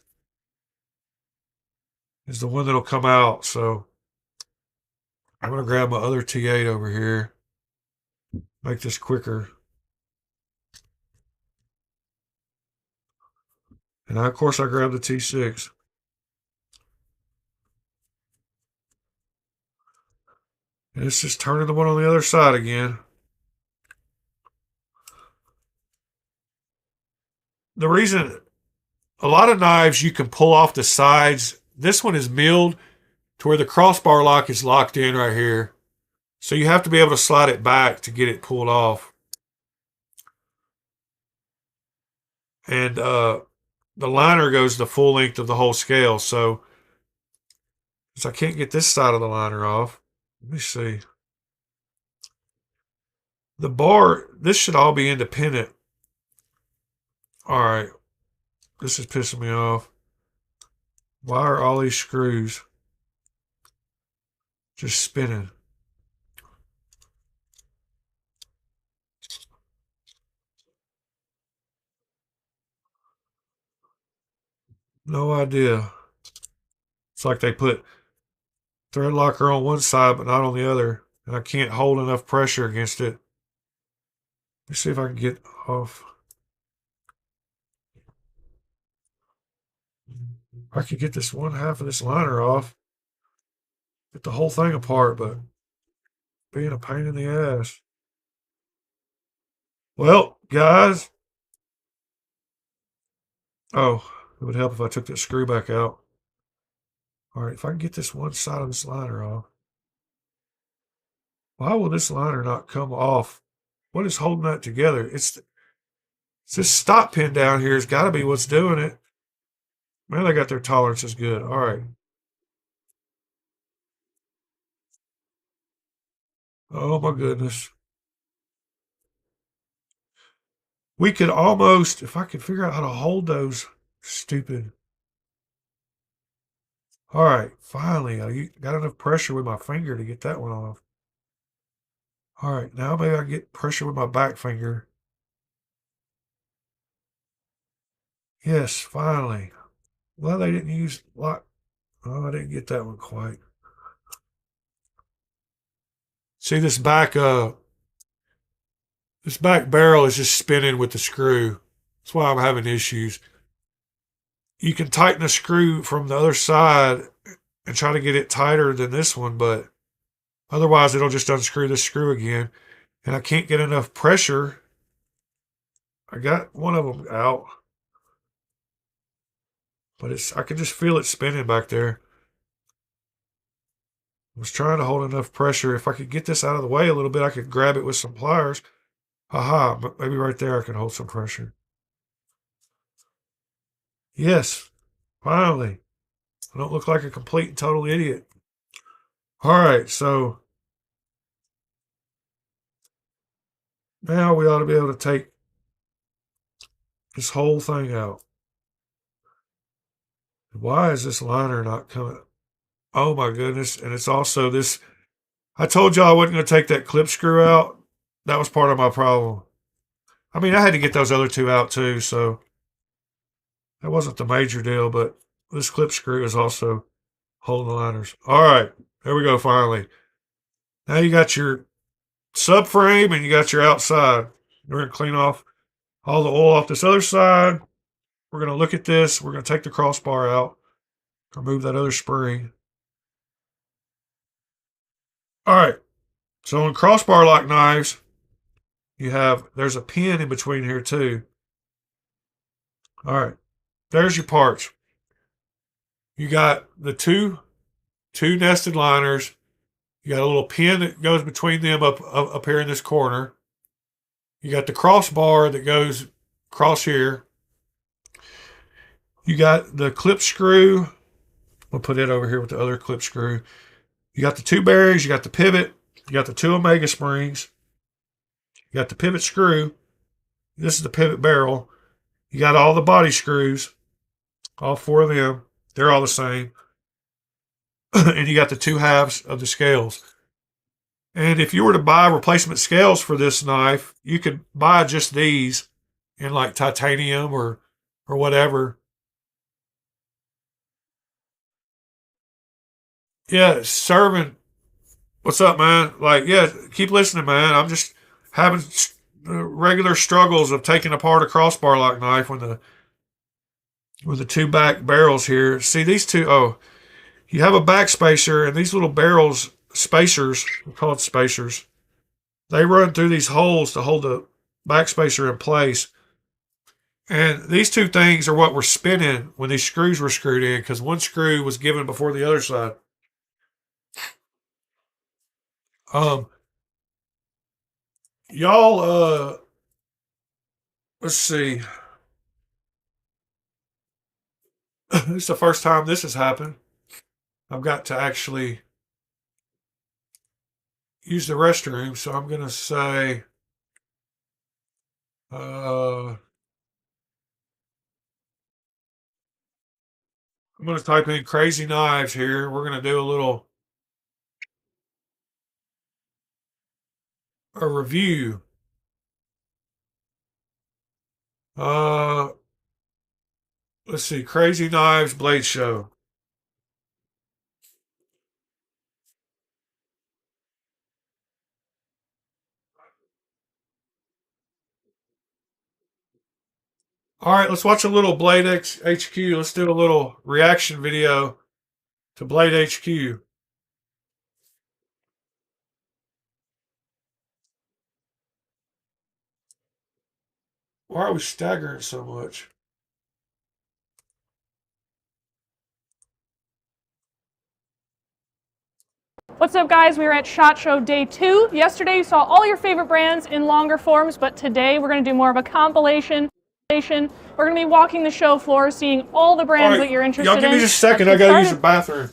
is the one that'll come out. So I'm going to grab my other T8 over here. Make this quicker. And of course I grabbed the T6. And it's just turning the one on the other side again. The reason a lot of knives you can pull off the sides. This one is milled to where the crossbar lock is locked in right here. So you have to be able to slide it back to get it pulled off. And the liner goes the full length of the whole scale. So I can't get this side of the liner off. Let me see. The bar, this should all be independent. All right. This is pissing me off. Why are all these screws just spinning? No idea. It's like they put thread locker on one side but not on the other. And I can't hold enough pressure against it. Let's see if I can get off. I could get this one half of this liner off. Get the whole thing apart, but being a pain in the ass. Well, guys. Oh, it would help if I took that screw back out. All right, if I can get this one side of this liner off. Why will this liner not come off? What is holding that together? It's this stop pin down here has got to be what's doing it. Man, they got their tolerances good. All right. Oh my goodness. We could almost, if I could figure out how to hold those, stupid. All right, finally, I got enough pressure with my finger to get that one off. All right, now maybe I get pressure with my back finger. Yes, finally. Well, they didn't use lock. Oh, I didn't get that one quite. See this back barrel is just spinning with the screw. That's why I'm having issues. You can tighten the screw from the other side and try to get it tighter than this one, but otherwise it'll just unscrew the screw again. And I can't get enough pressure. I got one of them out, but I can just feel it spinning back there. I was trying to hold enough pressure. If I could get this out of the way a little bit, I could grab it with some pliers. Haha, maybe right there I can hold some pressure. Yes, finally. I don't look like a complete and total idiot. All right, so now we ought to be able to take this whole thing out. Why is this liner not coming? Oh my goodness. And it's also this. I told y'all I wasn't going to take that clip screw out. That was part of my problem. I mean, I had to get those other two out too, so that wasn't the major deal, but this clip screw is also holding the liners. All right, there we go, finally. Now you got your subframe and you got your outside. We're going to clean off all the oil off this other side. We're going to look at this. We're going to take the crossbar out, remove that other spring. All right, so on crossbar lock knives, there's a pin in between here too. All right, there's your parts. You got the two nested liners. You got a little pin that goes between them up here in this corner. You got the crossbar that goes across here. You got the clip screw. We'll put it over here with the other clip screw. You got the two bearings. You got the pivot. You got the two Omega springs. You got the pivot screw. This is the pivot barrel. You got all the body screws. All four of them. They're all the same. And you got the two halves of the scales. And if you were to buy replacement scales for this knife, you could buy just these in like titanium or whatever. Yeah, serving. What's up, man? Like, yeah, keep listening, man. I'm just having regular struggles of taking apart a crossbar lock knife with the two back barrels here. See these two? Oh, you have a back spacer, and these little barrels, spacers, we call it spacers, they run through these holes to hold the back spacer in place. And these two things are what were spinning when these screws were screwed in, because one screw was given before the other side. Y'all, let's see. This is the first time this has happened. I've got to actually use the restroom, so I'm going to say, I'm going to type in crazy knives here. We're going to do a review. Let's see, Crazy Knives Blade Show. All right, let's watch a little Blade HQ. Let's do a little reaction video to Blade HQ. Why are we staggering so much? What's up, guys? We were at SHOT Show Day 2. Yesterday you saw all your favorite brands in longer forms, but today we're going to do more of a compilation. We're going to be walking the show floor, seeing all the brands that you're interested in. Y'all give me just a second. I got to use the bathroom.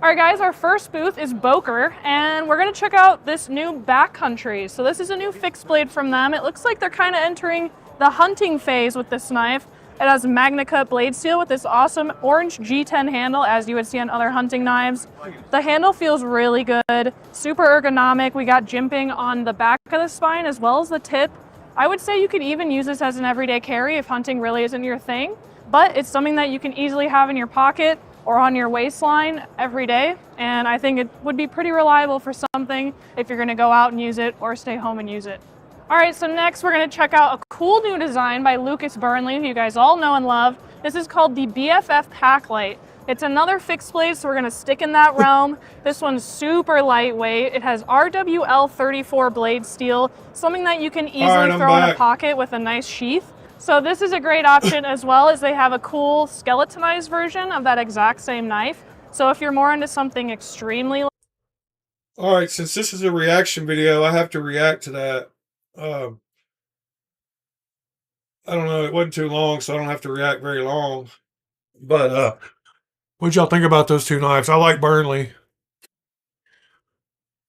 All right, guys, our first booth is Boker, and we're going to check out this new Backcountry. So this is a new fixed blade from them. It looks like they're kind of entering the hunting phase with this knife. It has Magna-Cut blade steel with this awesome orange G10 handle, as you would see on other hunting knives. The handle feels really good, super ergonomic. We got jimping on the back of the spine as well as the tip. I would say you could even use this as an everyday carry if hunting really isn't your thing, but it's something that you can easily have in your pocket or on your waistline every day, and I think it would be pretty reliable for something if you're gonna go out and use it or stay home and use it. All right, so next we're gonna check out a cool new design by Lucas Burnley, who you guys all know and love. This is called the BFF Packlight. It's another fixed blade, so we're gonna stick in that realm. This one's super lightweight. It has RWL 34 blade steel, something that you can easily throw in a pocket with a nice sheath. So this is a great option, as well as they have a cool skeletonized version of that exact same knife. So if you're more into something extremely... All right, since this is a reaction video, I have to react to that. Um, I don't know, it wasn't too long, so I don't have to react very long. But what'd y'all think about those two knives? I like Burnley.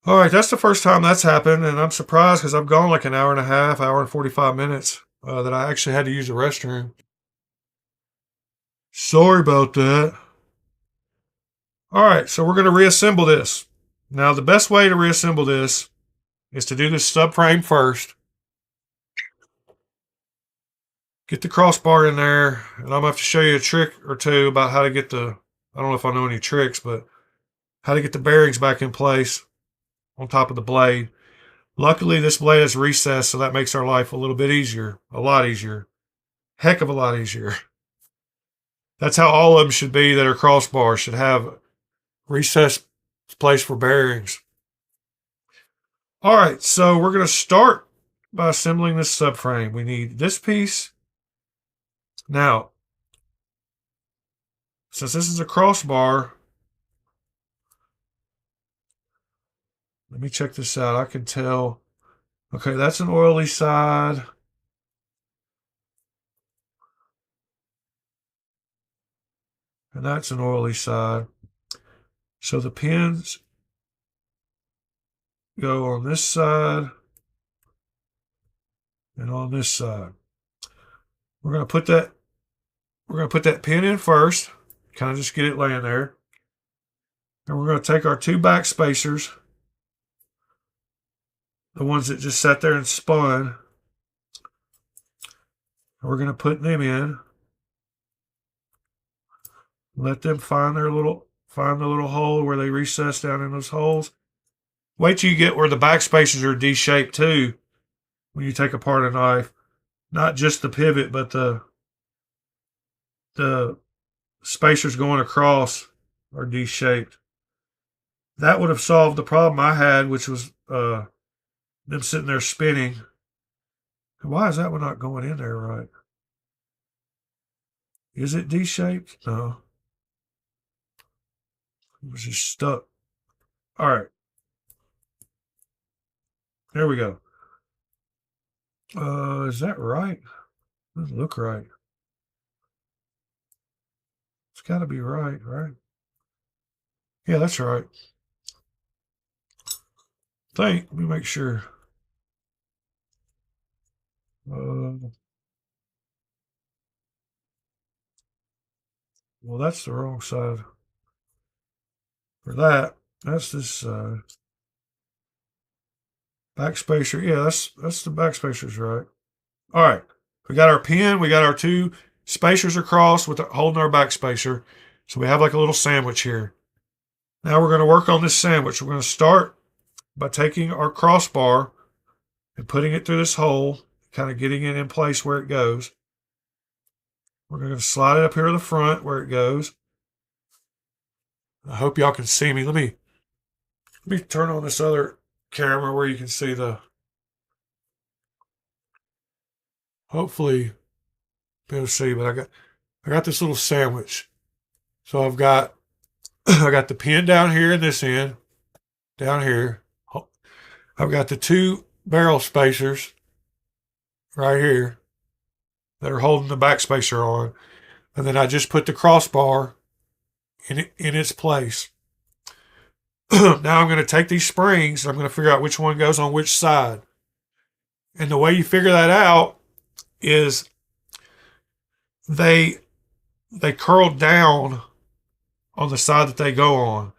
All right, that's the first time that's happened, and I'm surprised because I've gone like an hour and a half, hour and 45 minutes that I actually had to use the restroom. Sorry about that. All right, so we're going to reassemble this. Now, the best way to reassemble this is to do this subframe first. Get the crossbar in there, and I'm going to have to show you a trick or two about how to get I don't know if I know any tricks, but how to get the bearings back in place on top of the blade. Luckily, this blade is recessed, so that makes our life a little bit easier. A lot easier. Heck of a lot easier. That's how all of them should be that are crossbars, should have recessed place for bearings. All right, so we're going to start by assembling this subframe. We need this piece. Now, since this is a crossbar, let me check this out. I can tell. Okay, that's an oily side. And that's an oily side. So the pins go on this side and on this side. We're going to put that pin in first, kind of just get it laying there. And we're going to take our two back spacers, the ones that just sat there and spun, and we're going to put them in. Let them find the little hole where they recess down in those holes. Wait till you get where the back spacers are D-shaped too when you take apart a knife. Not just the pivot, but the spacers going across are D-shaped. That would have solved the problem I had, which was them sitting there spinning. Why is that one not going in there right? Is it D-shaped? No. It was just stuck. All right. There we go. Is that right? Doesn't look right. It's got to be right, right? Yeah, that's right. Let me make sure. Well, that's the wrong side. For that, that's this side. Backspacer, yeah, that's the backspacers, right? All right, we got our pin, we got our two spacers across with holding our backspacer. So we have like a little sandwich here. Now we're going to work on this sandwich. We're going to start by taking our crossbar and putting it through this hole, kind of getting it in place where it goes. We're going to slide it up here to the front where it goes. I hope y'all can see me. Let me turn on this other camera where you can see hopefully be able to see, but I got this little sandwich. So I've got I got the pin down here in this end, down here. I've got the two barrel spacers right here that are holding the back spacer on. And then I just put the crossbar in its place. Now I'm going to take these springs and I'm going to figure out which one goes on which side. And the way you figure that out is they curl down on the side that they go on.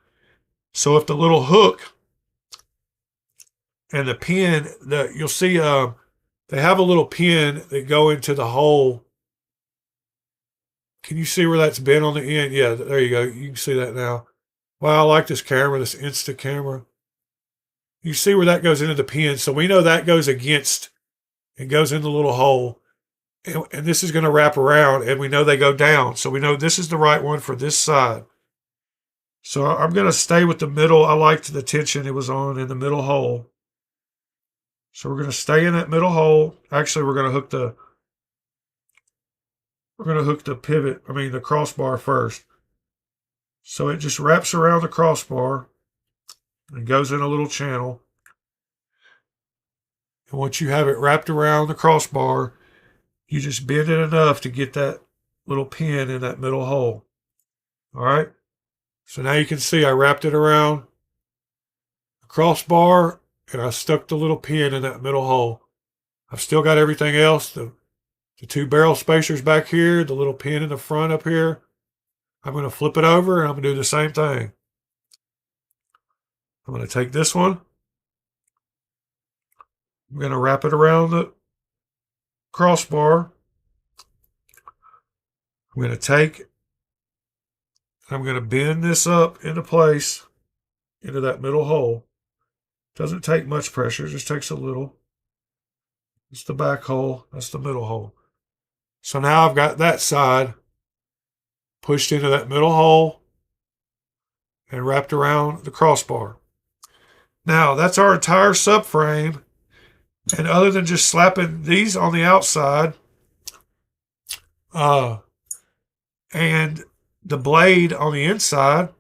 So if the little hook and the pin, you'll see they have a little pin that go into the hole. Can you see where that's been on the end? Yeah, there you go. You can see that now. Wow, I like this camera, this Insta camera. You see where that goes into the pin. So we know that goes against and goes in the little hole. And this is going to wrap around, and we know they go down. So we know this is the right one for this side. So I'm going to stay with the middle. I liked the tension it was on in the middle hole. So we're going to stay in that middle hole. Actually, we're going to hook the pivot, the crossbar first. So it just wraps around the crossbar. It goes in a little channel. And once you have it wrapped around the crossbar, you just bend it enough to get that little pin in that middle hole. All right. So now you can see I wrapped it around the crossbar and I stuck the little pin in that middle hole. I've still got everything else. The two barrel spacers back here, the little pin in the front up here. I'm going to flip it over and I'm going to do the same thing. I'm going to take this one. I'm going to wrap it around the crossbar. I'm going to take, I'm going to bend this up into place into that middle hole. Doesn't take much pressure, just takes a little. It's the back hole, that's the middle hole. So now I've got that side pushed into that middle hole and wrapped around the crossbar. Now that's our entire subframe. And other than just slapping these on the outside, and the blade on the inside,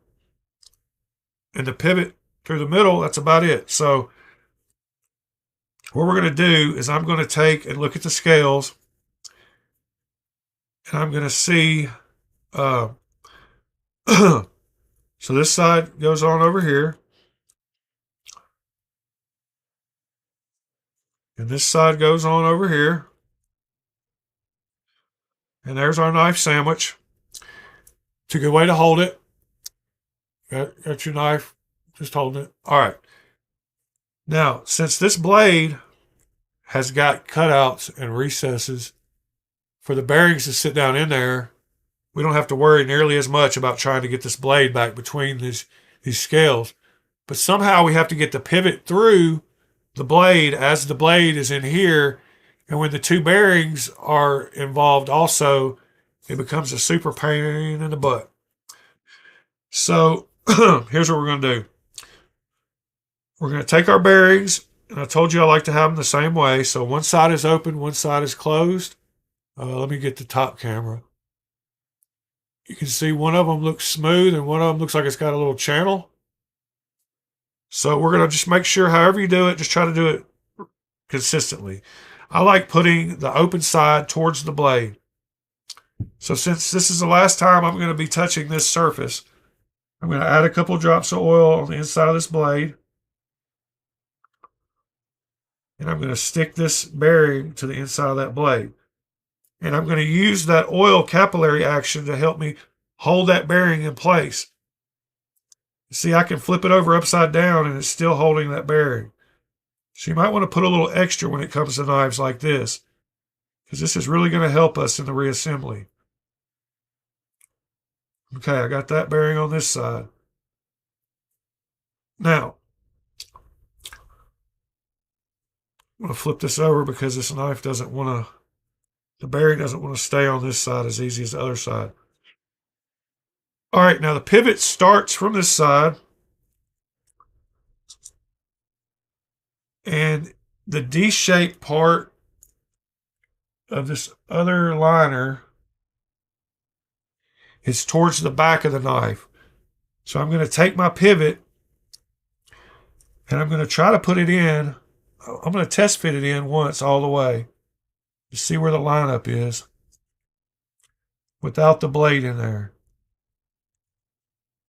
and the pivot through the middle, that's about it. So what we're going to do is I'm going to take and look at the scales, and I'm going to see, so this side goes on over here, and this side goes on over here, and there's our knife sandwich. It's a good way to hold it. Got your knife, just holding it. All right. Now, since this blade has got cutouts and recesses for the bearings to sit down in there, we don't have to worry nearly as much about trying to get this blade back between these scales. But somehow we have to get the pivot through the blade as the blade is in here. And when the two bearings are involved also, it becomes a super pain in the butt. So here's what we're going to do. We're going to take our bearings, and I told you I like to have them the same way. So one side is open, one side is closed. Let me get the top camera. You can see one of them looks smooth and one of them looks like it's got a little channel. So we're going to just make sure, however you do it, just try to do it consistently. I like putting the open side towards the blade. So since this is the last time I'm going to be touching this surface, I'm going to add a couple drops of oil on the inside of this blade. And I'm going to stick this bearing to the inside of that blade. And I'm going to use that oil capillary action to help me hold that bearing in place. See, I can flip it over upside down and it's still holding that bearing. So you might want to put a little extra when it comes to knives like this, because this is really going to help us in the reassembly. Okay, I got that bearing on this side. Now, I'm going to flip this over because this knife doesn't want to, the bearing doesn't want to stay on this side as easy as the other side. All right, now the pivot starts from this side, and the D-shaped part of this other liner is towards the back of the knife. So I'm going to take my pivot and I'm going to try to put it in. I'm going to test fit it in once all the way to see where the lineup is without the blade in there.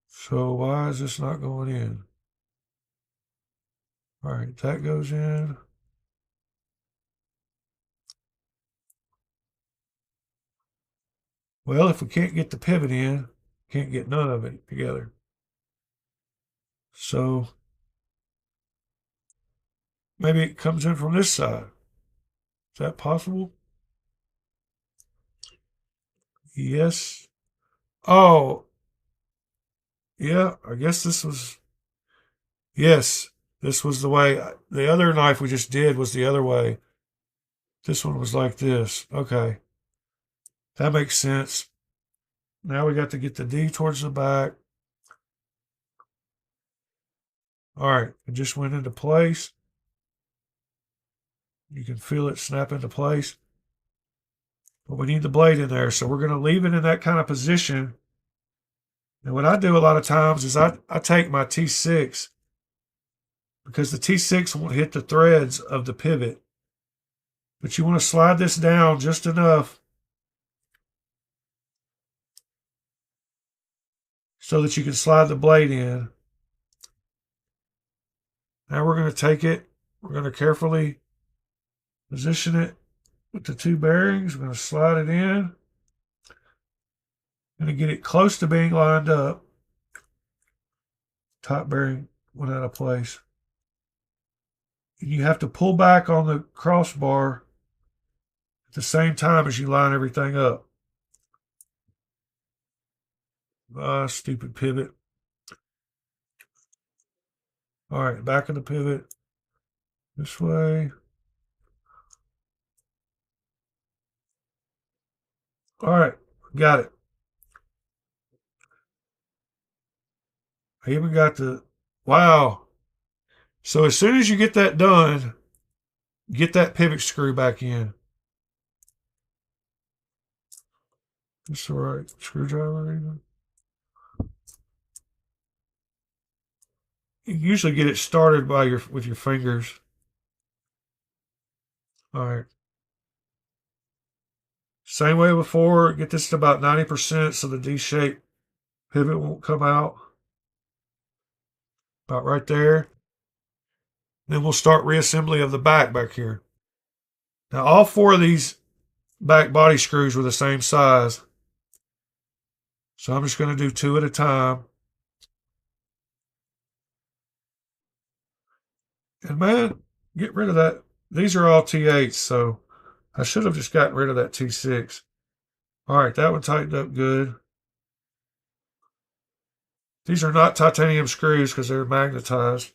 So why is this not going in? All right, that goes in. Well, if we can't get the pivot in, can't get none of it together. So maybe it comes in from this side. Is that possible? Yes. Oh, yeah, I guess this was, yes, this was the way. The other knife we just did was the other way. This one was like this. Okay. That makes sense. Now we got to get the D towards the back. All right, it just went into place. You can feel it snap into place. But we need the blade in there, so we're going to leave it in that kind of position. And what I do a lot of times is I take my T6 because the T6 won't hit the threads of the pivot. But you want to slide this down just enough so that you can slide the blade in. Now we're going to take it, we're going to carefully position it with the two bearings. We're going to slide it in. Going to get it close to being lined up. Top bearing went out of place. And you have to pull back on the crossbar at the same time as you line everything up. Ah, stupid pivot. All right, back of the pivot. This way. All right, got it. I even got the, wow. So as soon as you get that done, get that pivot screw back in. That's the right screwdriver even. You usually get it started by with your fingers. All right. Same way before, get this to about 90% so the D-shaped pivot won't come out. About right there. Then we'll start reassembly of the back here. Now all four of these back body screws were the same size. So I'm just going to do two at a time. And man, get rid of that. These are all T8s, so I should have just gotten rid of that T6. All right, that one tightened up good. These are not titanium screws because they're magnetized.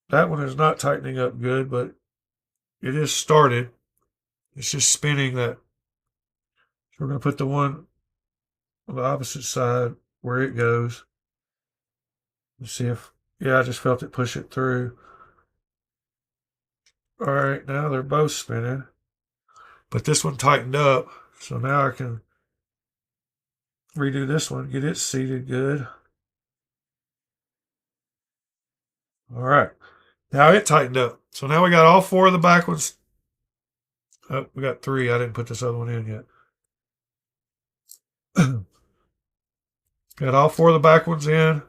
That one is not tightening up good, but it is started. It's just spinning that. So we're going to put the one on the opposite side where it goes. Let's see if, yeah, I just felt it push it through. All right, now they're both spinning. But this one tightened up, so now I can redo this one, get it seated good. All right, now it tightened up. So now we got all four of the back ones. Oh, we got three. I didn't put this other one in yet. Got all four of the back ones in.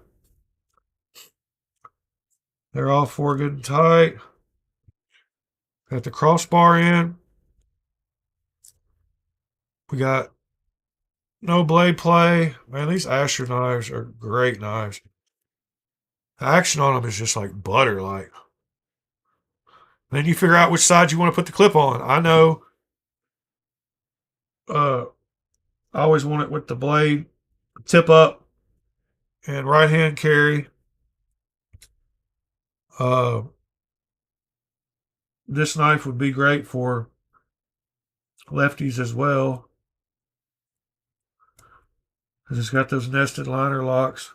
They're all four good and tight. Got the crossbar in. We got no blade play. Man, these Asher knives are great knives. The action on them is just like butter. Like, then you figure out which side you want to put the clip on. I know. I always want it with the blade tip up and right hand carry. This knife would be great for lefties as well, because it's got those nested liner locks.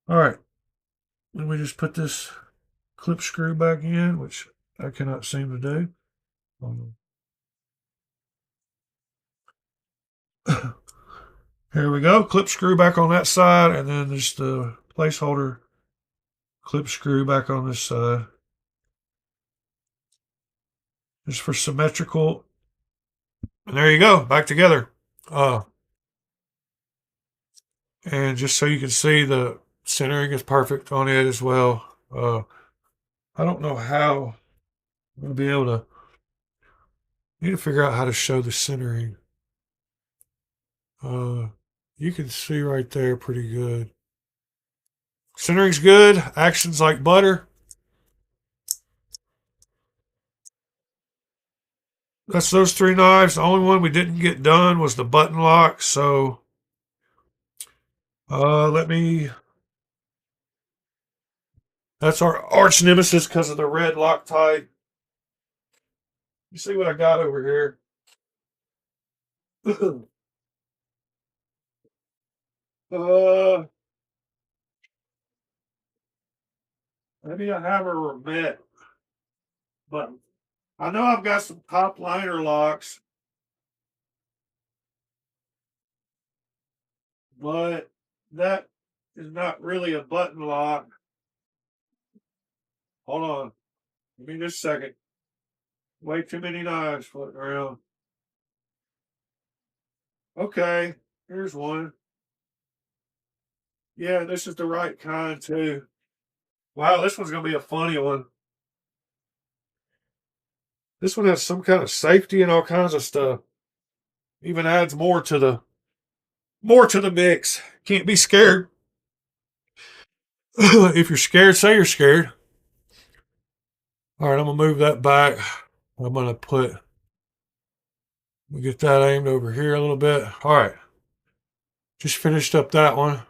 All right, let me just put this clip screw back in, which I cannot seem to do. Here we go. Clip screw back on that side, and then just the placeholder clip screw back on this side. Just for symmetrical. And there you go, back together. And just so you can see, the centering is perfect on it as well. I don't know how I'm going to be able to. Need to figure out how to show the centering. You can see right there pretty good. Centering's good. Action's like butter. That's those three knives. The only one we didn't get done was the button lock. So let me. That's our arch nemesis because of the red Loctite. You see what I got over here? Maybe a hammer or a bit. But I know I've got some top liner locks. But that is not really a button lock. Hold on. Give me just a second. Way too many knives floating around. Okay, here's one. Yeah, this is the right kind too. Wow, this one's gonna be a funny one. This one has some kind of safety and all kinds of stuff. Even adds more to the mix. Can't be scared. If you're scared, say you're scared. All right, I'm gonna move that back. I'm gonna get that aimed over here a little bit. All right, just finished up that one.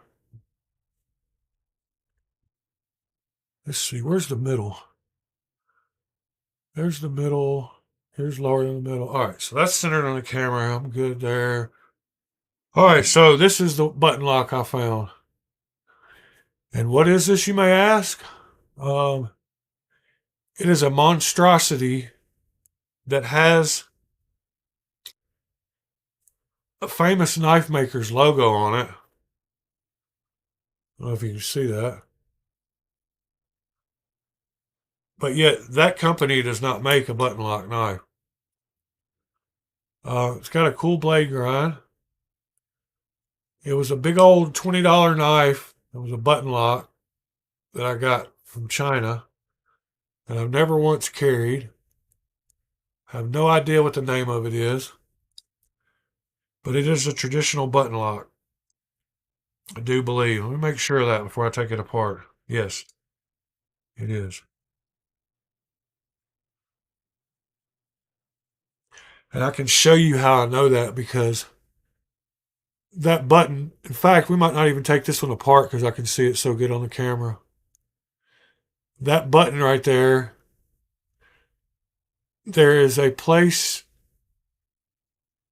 Let's see, where's the middle? There's the middle. Here's lower than the middle. All right, so that's centered on the camera. I'm good there. All right, so this is the button lock I found. And what is this, you may ask? Um, it is a monstrosity that has a famous knife maker's logo on it. I don't know if you can see that. But yet, that company does not make a button lock knife. It's got a cool blade grind. It was a big old $20 knife. It was a button lock that I got from China that I've never once carried. I have no idea what the name of it is, but it is a traditional button lock. I do believe. Let me make sure of that before I take it apart. Yes, it is. And I can show you how I know that because that button, in fact, we might not even take this one apart because I can see it so good on the camera. That button right there, there is a place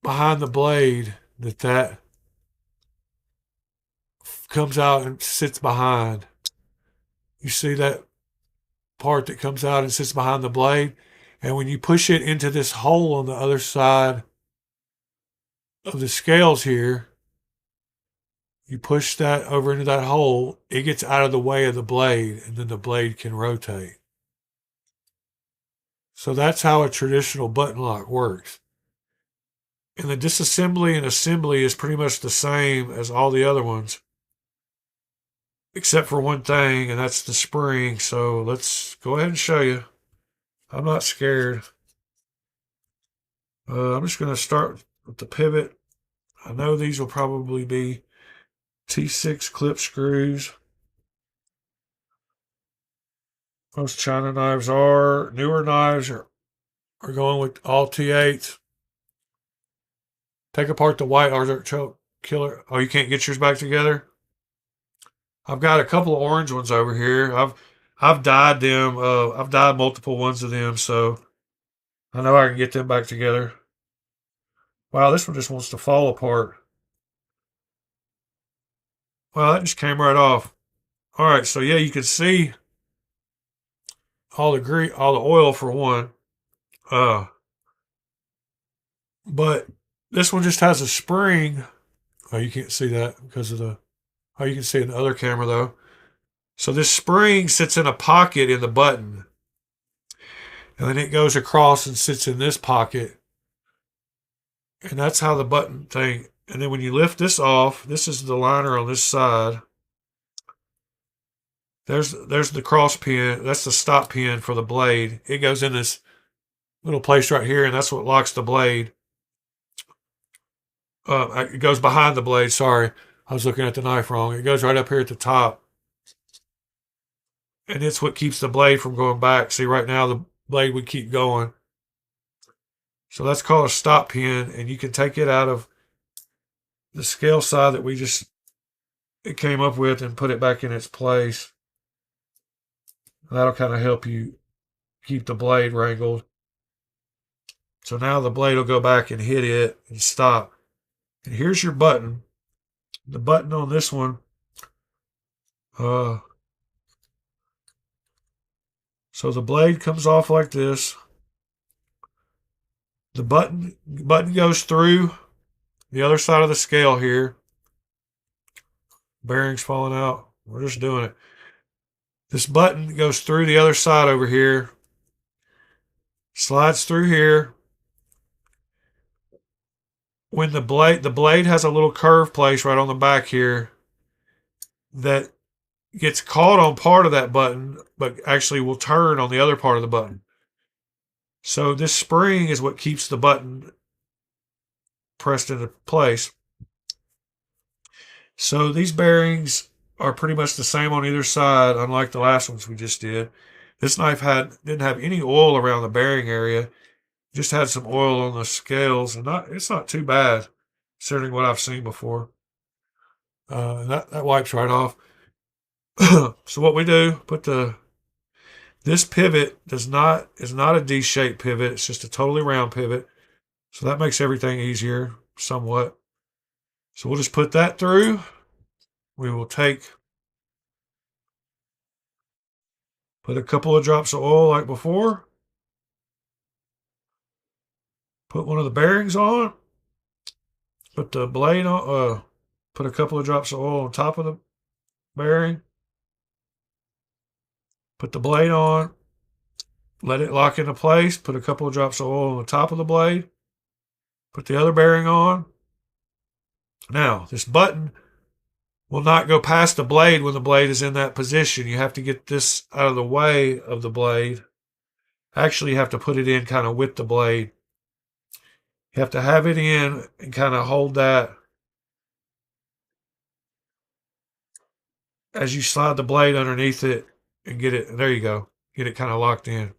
behind the blade that comes out and sits behind. You see that part that comes out and sits behind the blade? And when you push it into this hole on the other side of the scales here, you push that over into that hole, it gets out of the way of the blade, and then the blade can rotate. So that's how a traditional button lock works. And the disassembly and assembly is pretty much the same as all the other ones, except for one thing, and that's the spring. So let's go ahead and show you. I'm not scared. I'm just going to start with the pivot. I know these will probably be T6 clip screws. Most China knives are. Newer knives are going with all T8s. Take apart the white artichoke killer. Oh, you can't get yours back together? I've got a couple of orange ones over here. I've dyed them. I've dyed multiple ones of them, so I know I can get them back together. Wow, this one just wants to fall apart. Well, that just came right off. All right, so yeah, you can see all the oil for one. But this one just has a spring. Oh, you can't see that because of the. Oh, you can see it in the other camera though. So this spring sits in a pocket in the button, and then it goes across and sits in this pocket, and that's how the button thing. And then when you lift this off, this is the liner on this side. There's the cross pin. That's the stop pin for the blade. It goes in this little place right here, and that's what locks the blade. It goes behind the blade. Sorry, I was looking at the knife wrong. It goes right up here at the top, and it's what keeps the blade from going back. See, right now the blade would keep going. So that's called a stop pin, and you can take it out of the scale side that it came up with and put it back in its place. That'll kind of help you keep the blade wrangled. So now the blade will go back and hit it and stop. And here's your button. The button on this one, so the blade comes off like this. The button goes through the other side of the scale here. Bearings falling out. We're just doing it. This button goes through the other side over here, slides through here. When the blade has a little curve place right on the back here that gets caught on part of that button, but actually will turn on the other part of the button. So this spring is what keeps the button pressed into place. So these bearings are pretty much the same on either side, unlike the last ones we just did. This knife didn't have any oil around the bearing area, just had some oil on the scales, and it's not too bad considering what I've seen before. That wipes right off. So what we do, this pivot is not a D-shaped pivot. It's just a totally round pivot. So that makes everything easier somewhat. So we'll just put that through. We will put a couple of drops of oil like before. Put one of the bearings on. Put the blade on. Put a couple of drops of oil on top of the bearing. Put the blade on. Let it lock into place. Put a couple of drops of oil on the top of the blade. Put the other bearing on. Now, this button will not go past the blade when the blade is in that position. You have to get this out of the way of the blade. Actually, you have to put it in kind of with the blade. You have to have it in and kind of hold that as you slide the blade underneath it and get it. There you go. Get it kind of locked in.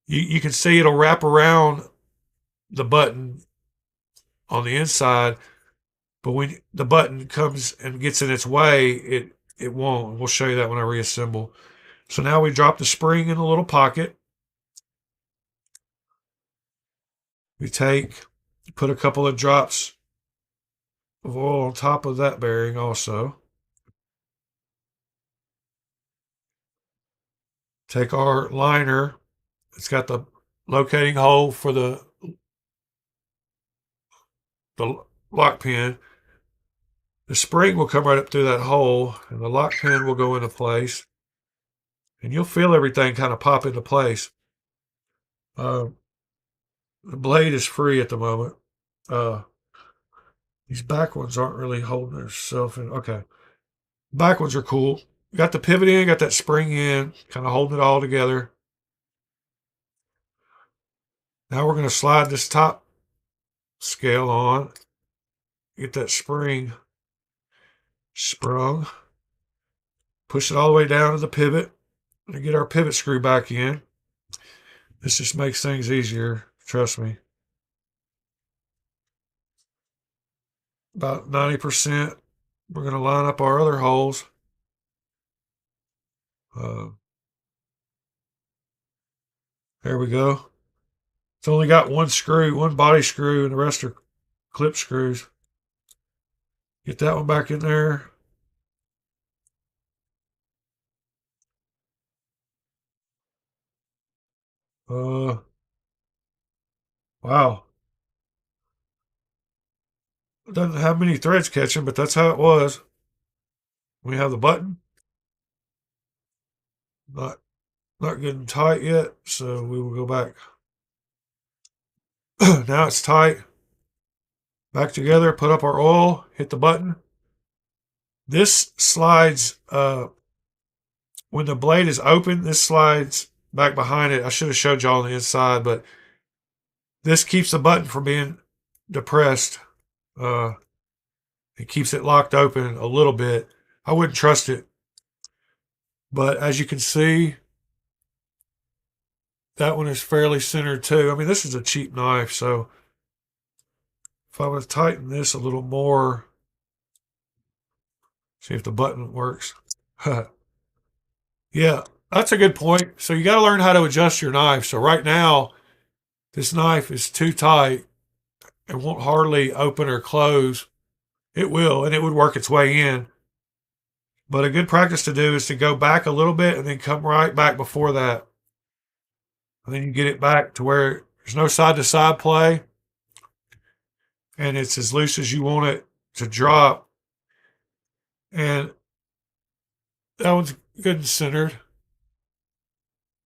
You can see it'll wrap around the button on the inside, but when the button comes and gets in its way, it won't. We'll show you that when I reassemble. So now we drop the spring in a little pocket. We put a couple of drops of oil on top of that bearing also. Take our liner. It's got the locating hole for the lock pin. The spring will come right up through that hole, and the lock pin will go into place. And you'll feel everything kind of pop into place. The blade is free at the moment. These back ones aren't really holding themselves in. Okay. Back ones are cool. Got the pivot in, got that spring in, kind of holding it all together. Now we're going to slide this top scale on. Get that spring sprung. Push it all the way down to the pivot. And get our pivot screw back in. This just makes things easier. Trust me. About 90%. We're going to line up our other holes. There we go. It's only got one screw, one body screw, and the rest are clip screws. Get that one back in there. Wow. It doesn't have many threads catching, but that's how it was. We have the button. Not getting tight yet, so we will go back. Now it's tight. Back together, put up our oil, hit the button. This slides, when the blade is open, this slides back behind it. I should have showed y'all on the inside, but this keeps the button from being depressed. It keeps it locked open a little bit. I wouldn't trust it. But as you can see, that one is fairly centered too. I mean, this is a cheap knife, so if I would tighten this a little more, see if the button works. Yeah, that's a good point. So you got to learn how to adjust your knife. So right now, this knife is too tight and won't hardly open or close. It will, and it would work its way in. But a good practice to do is to go back a little bit and then come right back before that. And then you get it back to where there's no side-to-side play. And it's as loose as you want it to drop. And that one's good and centered.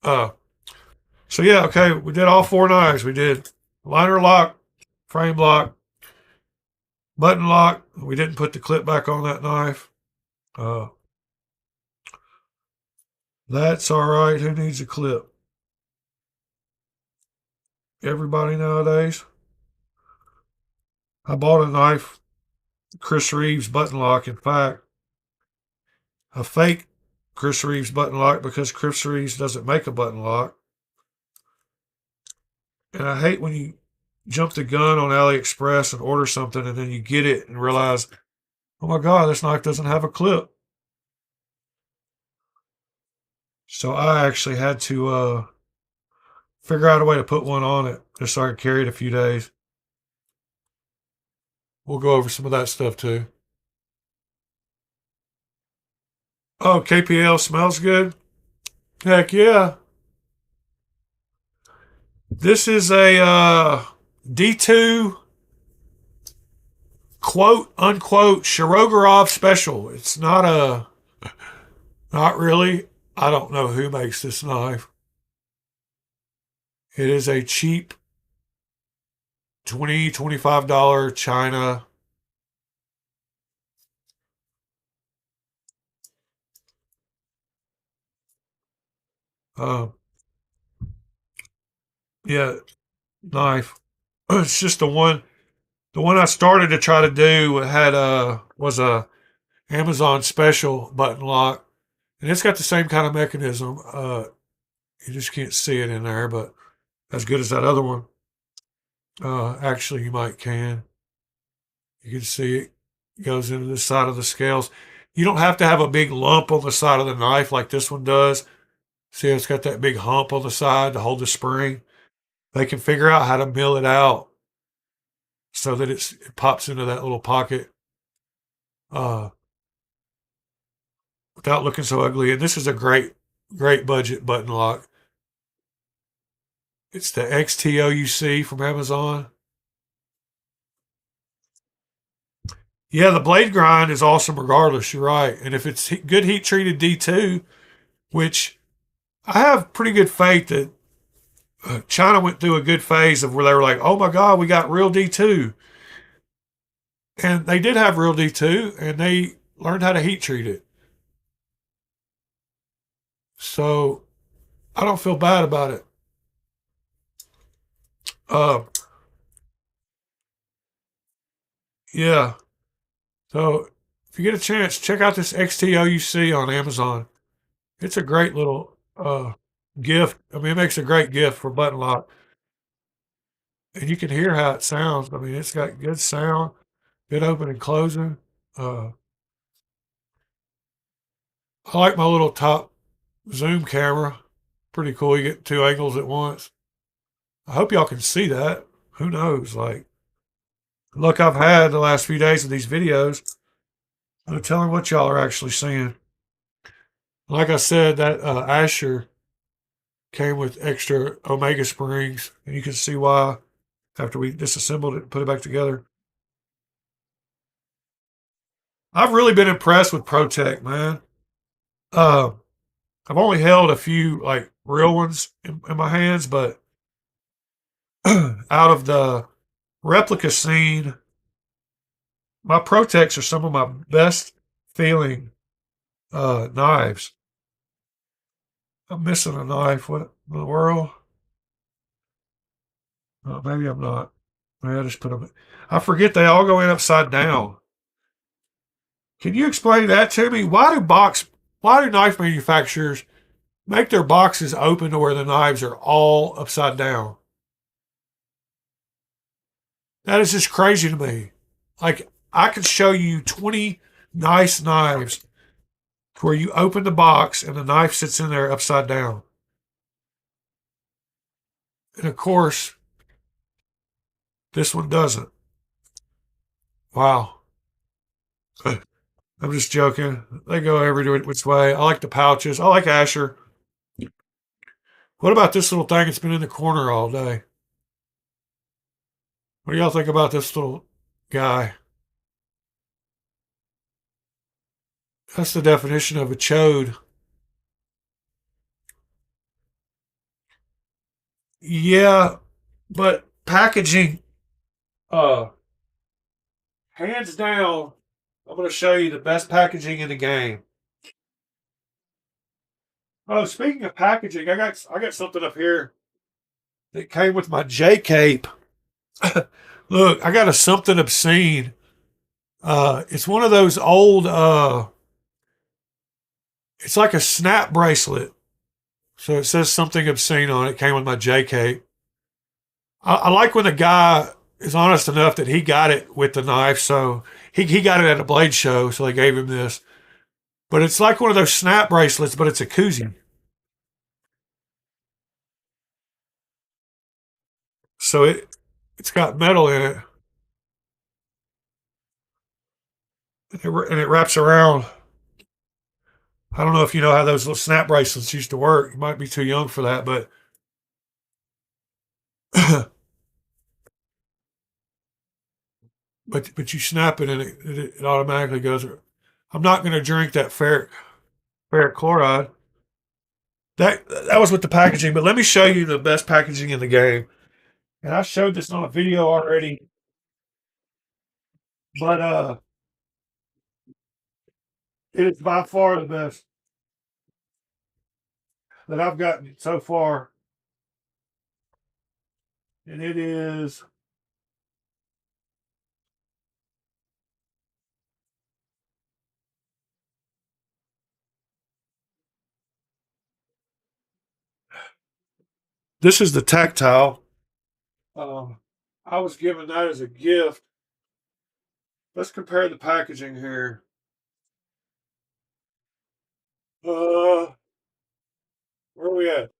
Uh, so yeah, okay, we did all 4 knives. We did liner lock, frame lock, button lock. We didn't put the clip back on that knife. Uh, that's all right. Who needs a clip? Everybody nowadays. I bought a knife, Chris Reeves button lock. In fact, a fake Chris Reeves button lock because Chris Reeves doesn't make a button lock. And I hate when you jump the gun on AliExpress and order something and then you get it and realize, oh my God, this knife doesn't have a clip. So I actually had to figure out a way to put one on it just so I could carry it a few days. We'll go over some of that stuff too. Oh, KPL smells good? Heck yeah. This is a D2 quote unquote Shirogorov special. It's not really. I don't know who makes this knife. It is a cheap $25 China. Uh, yeah, knife. It's just the one. The one I started to try to do had was a Amazon special button lock, and it's got the same kind of mechanism. You just can't see it in there, but as good as that other one. Actually, you might can. You can see it goes into the side of the scales. You don't have to have a big lump on the side of the knife like this one does. See, it's got that big hump on the side to hold the spring. They can figure out how to mill it out so that it pops into that little pocket uh, without looking so ugly. And this is a great budget button lock. It's the XTOUC from Amazon. Yeah, the blade grind is awesome regardless. You're right. And if it's good heat treated D2, which I have pretty good faith that China went through a good phase of where they were like, oh my God, we got real D2. And they did have real D2 and they learned how to heat treat it. So I don't feel bad about it. Uh, yeah. So if you get a chance, check out this XTOUC on Amazon. It's a great little gift. I mean, it makes a great gift for button lock. And you can hear how it sounds. I mean, it's got good sound, good open and closing. Uh, I like my little top zoom camera. Pretty cool. You get 2 angles at once. I hope y'all can see that. Who knows? Like, look, I've had the last few days of these videos. No telling what y'all are actually seeing. Like I said, that Asher came with extra Omega springs, and you can see why after we disassembled it and put it back together. I've really been impressed with ProTech, man. Uh, I've only held a few like real ones in my hands, but out of the replica scene, my ProTechs are some of my best feeling knives. I'm missing a knife. What in the world? Maybe I'm not. Maybe I just put them. I forget they all go in upside down. Can you explain that to me? Why do knife manufacturers make their boxes open to where the knives are all upside down? That is just crazy to me. Like, I could show you 20 nice knives where you open the box and the knife sits in there upside down. And of course, this one doesn't. Wow. I'm just joking. They go every which way. I like the pouches. I like Asher. What about this little thing that's been in the corner all day? What do y'all think about this little guy? That's the definition of a chode. Yeah, but packaging, uh, hands down, I'm going to show you the best packaging in the game. Oh, speaking of packaging, I got something up here that came with my J cape. Look, I got a something obscene. It's one of those old. It's like a snap bracelet. So it says something obscene on it. Came with my J cape. I like when the guy is honest enough that he got it with the knife. So he got it at a blade show. So they gave him this. But it's like one of those snap bracelets, but it's a koozie. So it's got metal in it, and it wraps around. I don't know if you know how those little snap bracelets used to work. You might be too young for that, but but you snap it and it automatically goes. I'm not going to drink that ferric chloride. That was with the packaging, but let me show you the best packaging in the game. And I showed this on a video already, but it is by far the best that I've gotten so far, and it is. This is the tactile. Um, I was given that as a gift. Let's compare the packaging here. Uh, where are we at?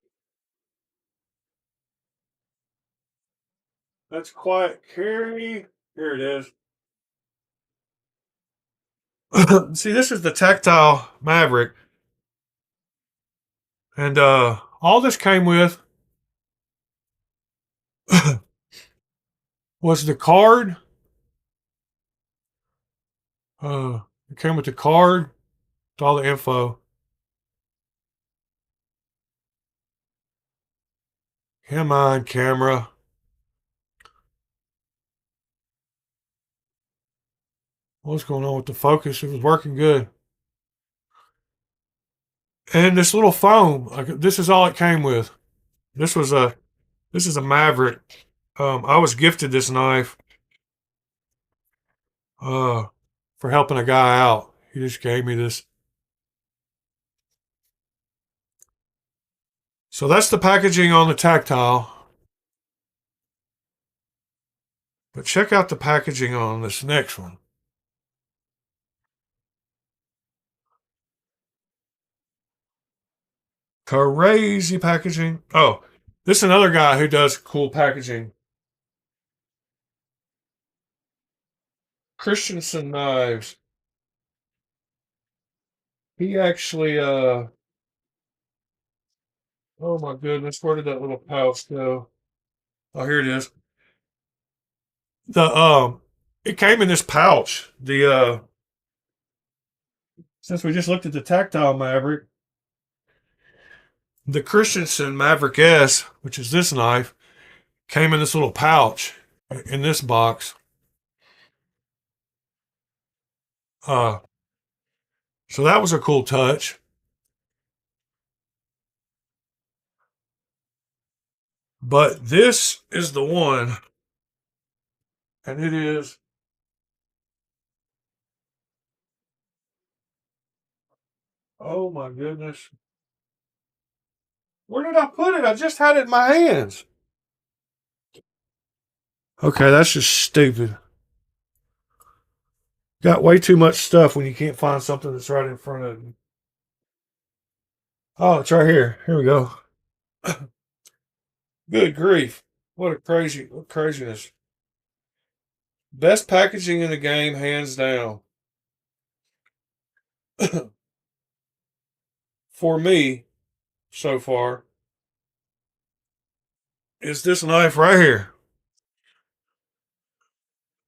That's quiet carry. Here it is. See, this is the tactile Maverick, and all this came with was the card. It came with the card, with all the info. Come on, camera. What's going on with the focus? It was working good. And this little foam, like this is all it came with. This was a this is a Maverick. I was gifted this knife uh, for helping a guy out. He just gave me this. So that's the packaging on the tactile. But check out the packaging on this next one. Crazy packaging. Oh, this is another guy who does cool packaging. Christensen Knives. He actually, oh my goodness, where did that little pouch go? Oh, here it is. The it came in this pouch. The since we just looked at the tactile Maverick, the Christensen Maverick S, which is this knife, came in this little pouch in this box. Uh, so that was a cool touch. But this is the one, and it is. Oh my goodness. Where did I put it? I just had it in my hands. Okay, that's just stupid. Got way too much stuff when you can't find something that's right in front of you. Oh, it's right here. Here we go. Good grief. What craziness. Best packaging in the game, hands down. For me, so far, is this knife right here.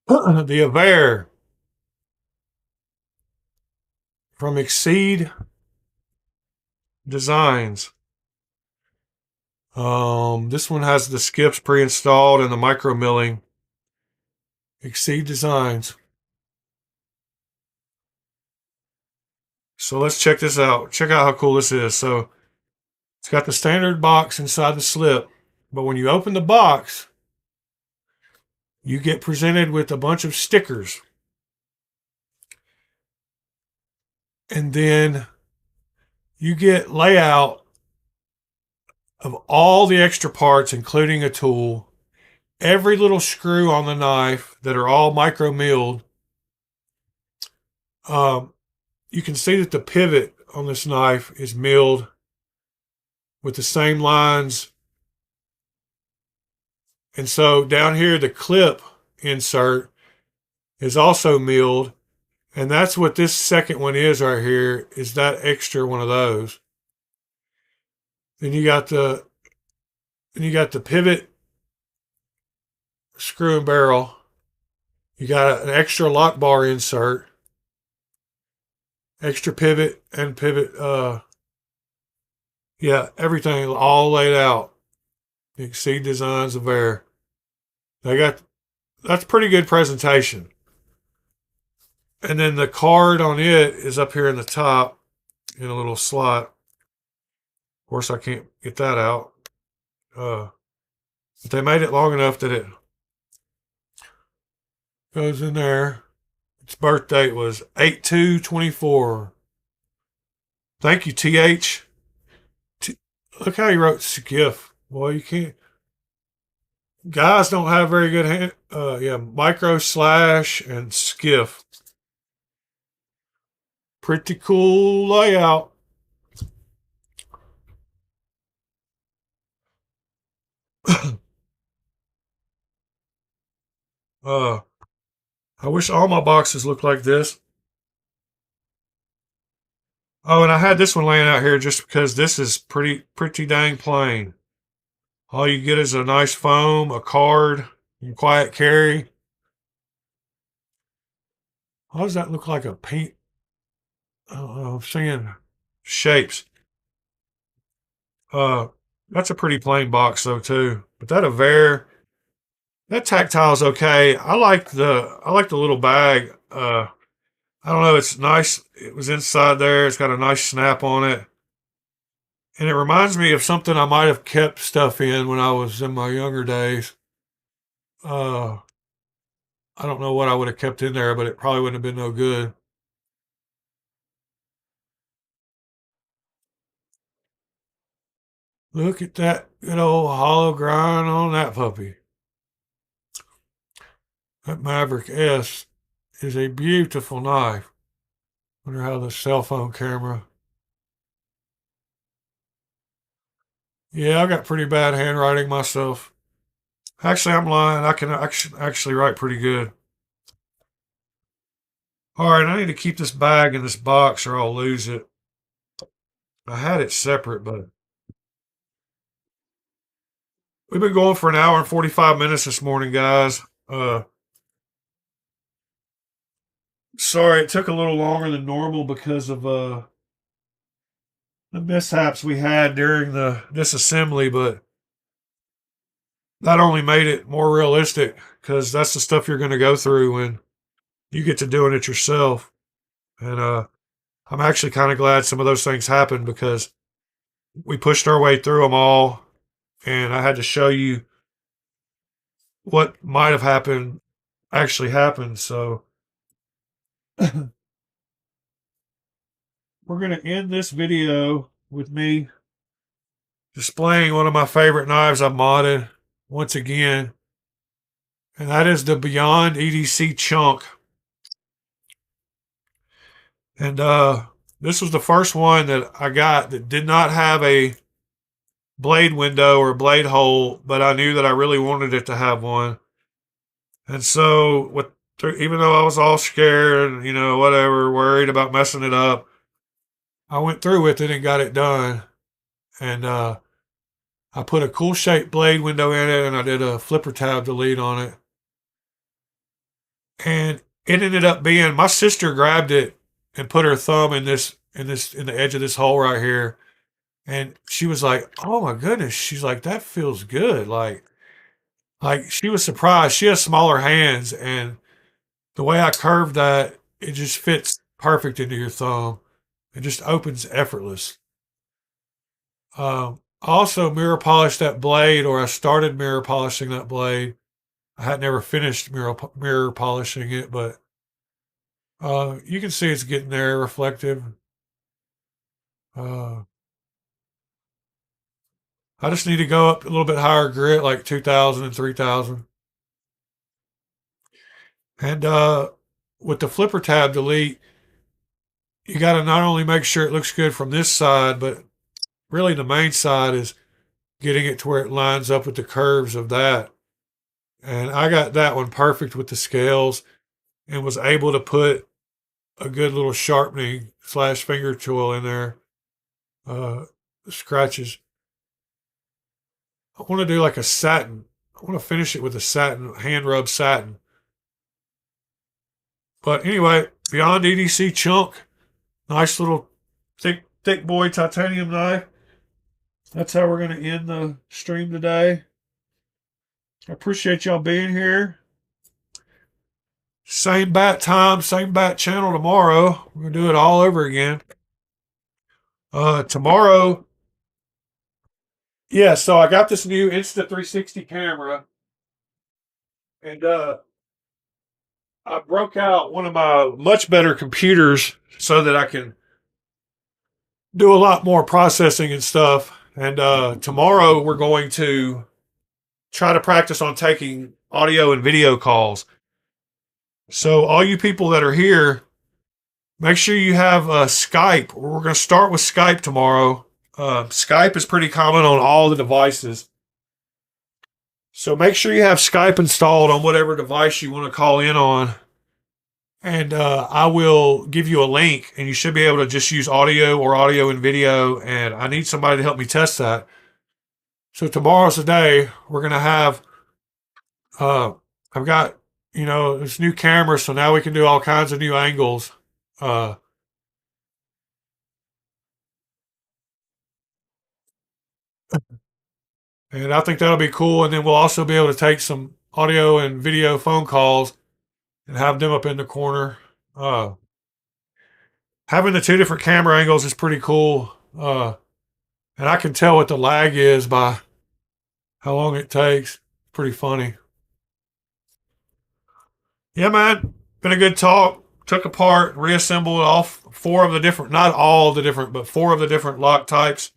The Aver from Exceed Designs. This one has the skips pre-installed and the micro milling. Exceed Designs. So let's check this out. Check out how cool this is. So it's got the standard box inside the slip, but when you open the box, you get presented with a bunch of stickers. And then you get layout of all the extra parts, including a tool, every little screw on the knife that are all micro milled. You can see that the pivot on this knife is milled with the same lines. And so down here, the clip insert is also milled. And that's what this second one is right here, is that extra one of those. Then you got the pivot screw and barrel. You got an extra lock bar insert, extra pivot and pivot. Everything all laid out. Exceed Designs of Air. That's pretty good presentation. And then the card on it is up here in the top in a little slot. Of course, I can't get that out. But they made it long enough that it goes in there. Its birth date was 8/2/24. Thank you, TH. Look how he wrote skiff. Boy, you can't. Guys don't have very good hand. Micro slash and skiff. Pretty cool layout. I wish all my boxes looked like this. Oh, and I had this one laying out here just because this is pretty dang plain. All you get is a nice foam, a card, and quiet carry. How does that look like a paint? I'm seeing shapes. That's a pretty plain box though too. But that Avere, that tactile is okay. I like the little bag. I don't know. It's nice. It was inside there. It's got a nice snap on it. And it reminds me of something I might have kept stuff in when I was in my younger days. I don't know what I would have kept in there, but it probably wouldn't have been no good. Look at that good old hollow grind on that puppy. That Maverick S is a beautiful knife. Wonder how the cell phone camera. Yeah, I got pretty bad handwriting myself. Actually, I'm lying. I can actually write pretty good. All right, I need to keep this bag in this box or I'll lose it. I had it separate, but we've been going for an hour and 45 minutes this morning, guys. Sorry, it took a little longer than normal because of the mishaps we had during the disassembly, but that only made it more realistic because that's the stuff you're going to go through when you get to doing it yourself. And I'm actually kind of glad some of those things happened because we pushed our way through them all, and I had to show you what might have happened actually happened. So we're going to end this video with me displaying one of my favorite knives I've modded once again, and that is the Beyond EDC Chunk. And this was the first one that I got that did not have a blade window or blade hole, but I knew that I really wanted it to have one. And so, even though I was all scared and, whatever, worried about messing it up, I went through with it and got it done. And I put a cool shaped blade window in it, and I did a flipper tab delete on it. And it ended up being, my sister grabbed it and put her thumb in the edge of this hole right here. And she was like, "Oh my goodness." She's like, "That feels good." Like she was surprised. She has smaller hands, and the way I curved that, it just fits perfect into your thumb. It just opens effortless. I also mirror polished that blade, or I started mirror polishing that blade. I had never finished mirror polishing it, but you can see it's getting there, reflective. Uh, I just need to go up a little bit higher grit, like 2,000 and 3,000. And with the flipper tab delete, you got to not only make sure it looks good from this side, but really the main side is getting it to where it lines up with the curves of that. And I got that one perfect with the scales and was able to put a good little sharpening slash finger tool in there. Scratches. I want to do like a satin. I want to finish it with a satin, hand rub satin. But anyway, Beyond EDC chunk. Nice little thick boy titanium knife. That's how we're going to end the stream today. I appreciate y'all being here. Same bat time, same bat channel tomorrow. We're going to do it all over again. Tomorrow, yeah, so I got this new Insta360 camera, and I broke out one of my much better computers so that I can do a lot more processing and stuff. And tomorrow we're going to try to practice on taking audio and video calls. So all you people that are here, make sure you have Skype. We're going to start with Skype tomorrow. Skype is pretty common on all the devices. So make sure you have Skype installed on whatever device you want to call in on. And I will give you a link, and you should be able to just use audio or audio and video. And I need somebody to help me test that. So tomorrow's the day. We're going to have, I've got, this new camera, so now we can do all kinds of new angles. And I think that'll be cool. And then we'll also be able to take some audio and video phone calls and have them up in the corner. Having the two different camera angles is pretty cool. And I can tell what the lag is by how long it takes. Pretty funny. Yeah, man. Been a good talk. Took apart, reassembled all four of the different, not all the different, but four of the different lock types.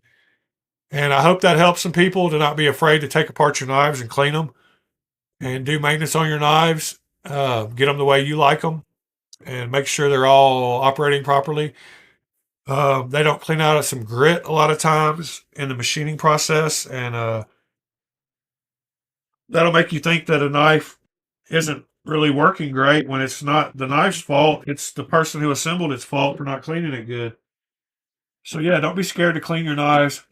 And I hope that helps some people to not be afraid to take apart your knives and clean them and do maintenance on your knives. Get them the way you like them and make sure they're all operating properly. They don't clean out of some grit a lot of times in the machining process, and that'll make you think that a knife isn't really working great when it's not the knife's fault. It's the person who assembled its fault for not cleaning it good. So yeah, don't be scared to clean your knives.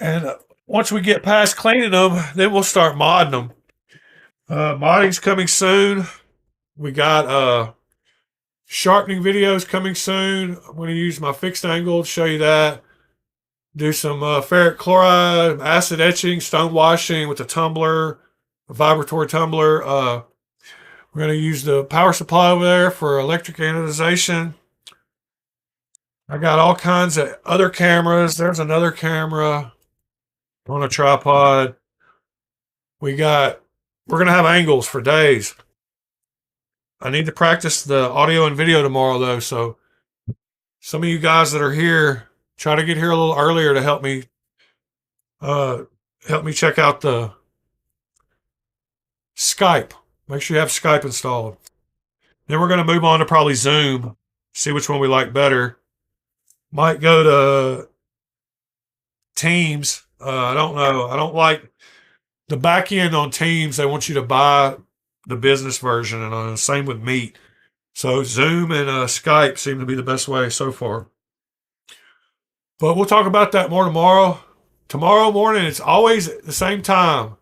And once we get past cleaning them, then we'll start modding them. Modding's coming soon. We got sharpening videos coming soon. I'm going to use my fixed angle to show you that. Do some ferric chloride, acid etching, stone washing with a tumbler, a vibratory tumbler. We're going to use the power supply over there for electric anodization. I got all kinds of other cameras. There's another camera on a tripod. We're going to have angles for days. I need to practice the audio and video tomorrow, though. So some of you guys that are here, try to get here a little earlier to help me check out the Skype. Make sure you have Skype installed. Then we're going to move on to probably Zoom, see which one we like better. Might go to Teams. I don't know. I don't like the back end on Teams. They want you to buy the business version, and same with Meet. So Zoom and Skype seem to be the best way so far. But we'll talk about that more tomorrow. Tomorrow morning, it's always at the same time,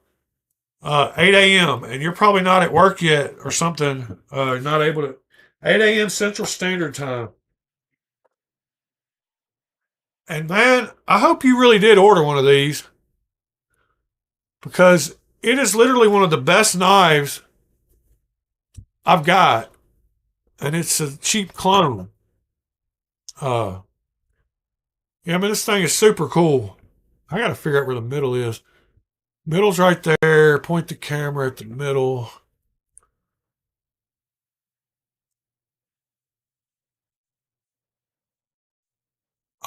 8 a.m. And you're probably not at work yet or something. Not able to. 8 a.m. Central Standard Time. And man, I hope you really did order one of these because it is literally one of the best knives I've got. And it's a cheap clone. Uh, yeah, I mean, this thing is super cool. I got to figure out where the middle is. Middle's right there. Point the camera at the middle.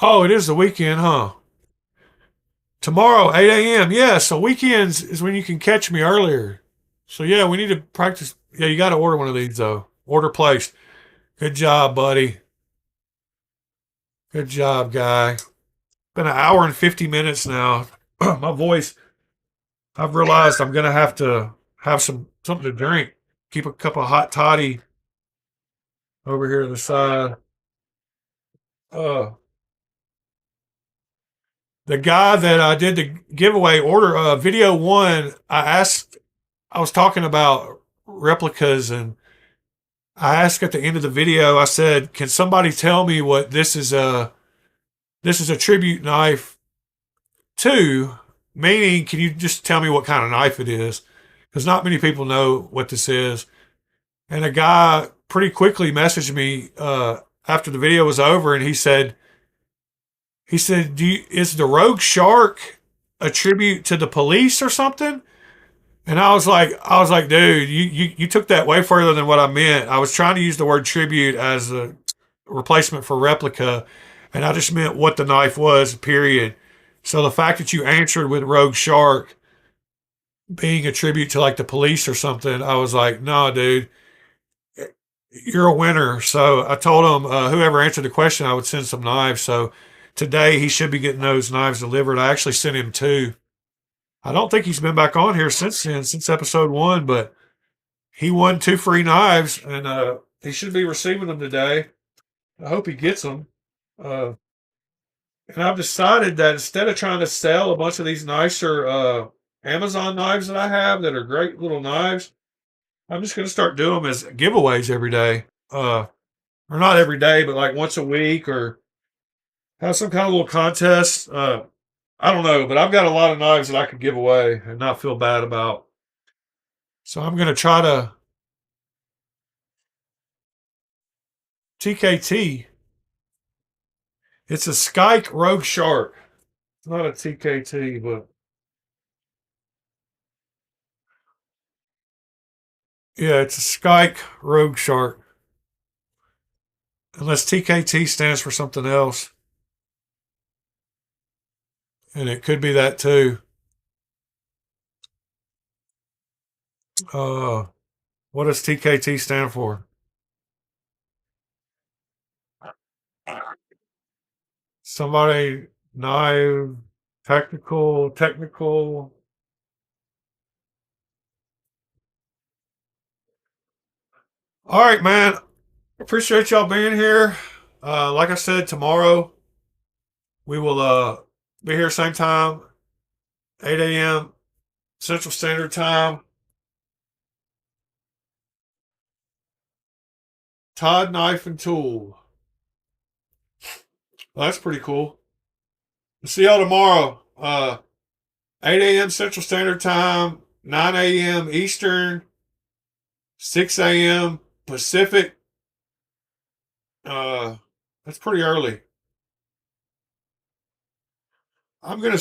Oh, it is the weekend, huh? Tomorrow, 8 a.m. Yeah, so weekends is when you can catch me earlier. So yeah, we need to practice. Yeah, you got to order one of these though. Order placed. Good job, buddy. Good job, guy. Been an hour and 50 minutes now. My voice, I've realized I'm gonna have to have something to drink. Keep a cup of hot toddy over here to the side. Uh, the guy that I did the giveaway order video one, I was talking about replicas and I asked at the end of the video, I said, can somebody tell me what this is a tribute knife to? Meaning, can you just tell me what kind of knife it is? Because not many people know what this is. And a guy pretty quickly messaged me after the video was over, and he said, is the Rogue Shark a tribute to the police or something? And I was like, dude, you took that way further than what I meant. I was trying to use the word tribute as a replacement for replica, and I just meant what the knife was, period. So the fact that you answered with Rogue Shark being a tribute to like the police or something, I was like, no, dude, you're a winner. So I told him whoever answered the question, I would send some knives. So today he should be getting those knives delivered. I actually sent him two. I don't think he's been back on here since then, since episode one, but he won two free knives and he should be receiving them today. I hope he gets them. Uh, and I've decided that instead of trying to sell a bunch of these nicer Amazon knives that I have that are great little knives, I'm just going to start doing them as giveaways every day. Or not every day, but like once a week or have some kind of little contest. I don't know, but I've got a lot of knives that I could give away and not feel bad about. So I'm going to try to TKT. It's a Skyke Rogue Shark. It's not a TKT, but yeah, it's a Skyke Rogue Shark. Unless TKT stands for something else. And it could be that too. Uh, what does TKT stand for? Somebody, knife, technical. All right, man. Appreciate y'all being here. Like I said, tomorrow we will be here same time, 8 a.m. Central Standard Time. Todd Knife and Tool. Well, that's pretty cool. See y'all tomorrow. 8 a.m. Central Standard Time, 9 a.m. Eastern, 6 a.m. Pacific. That's pretty early. I'm gonna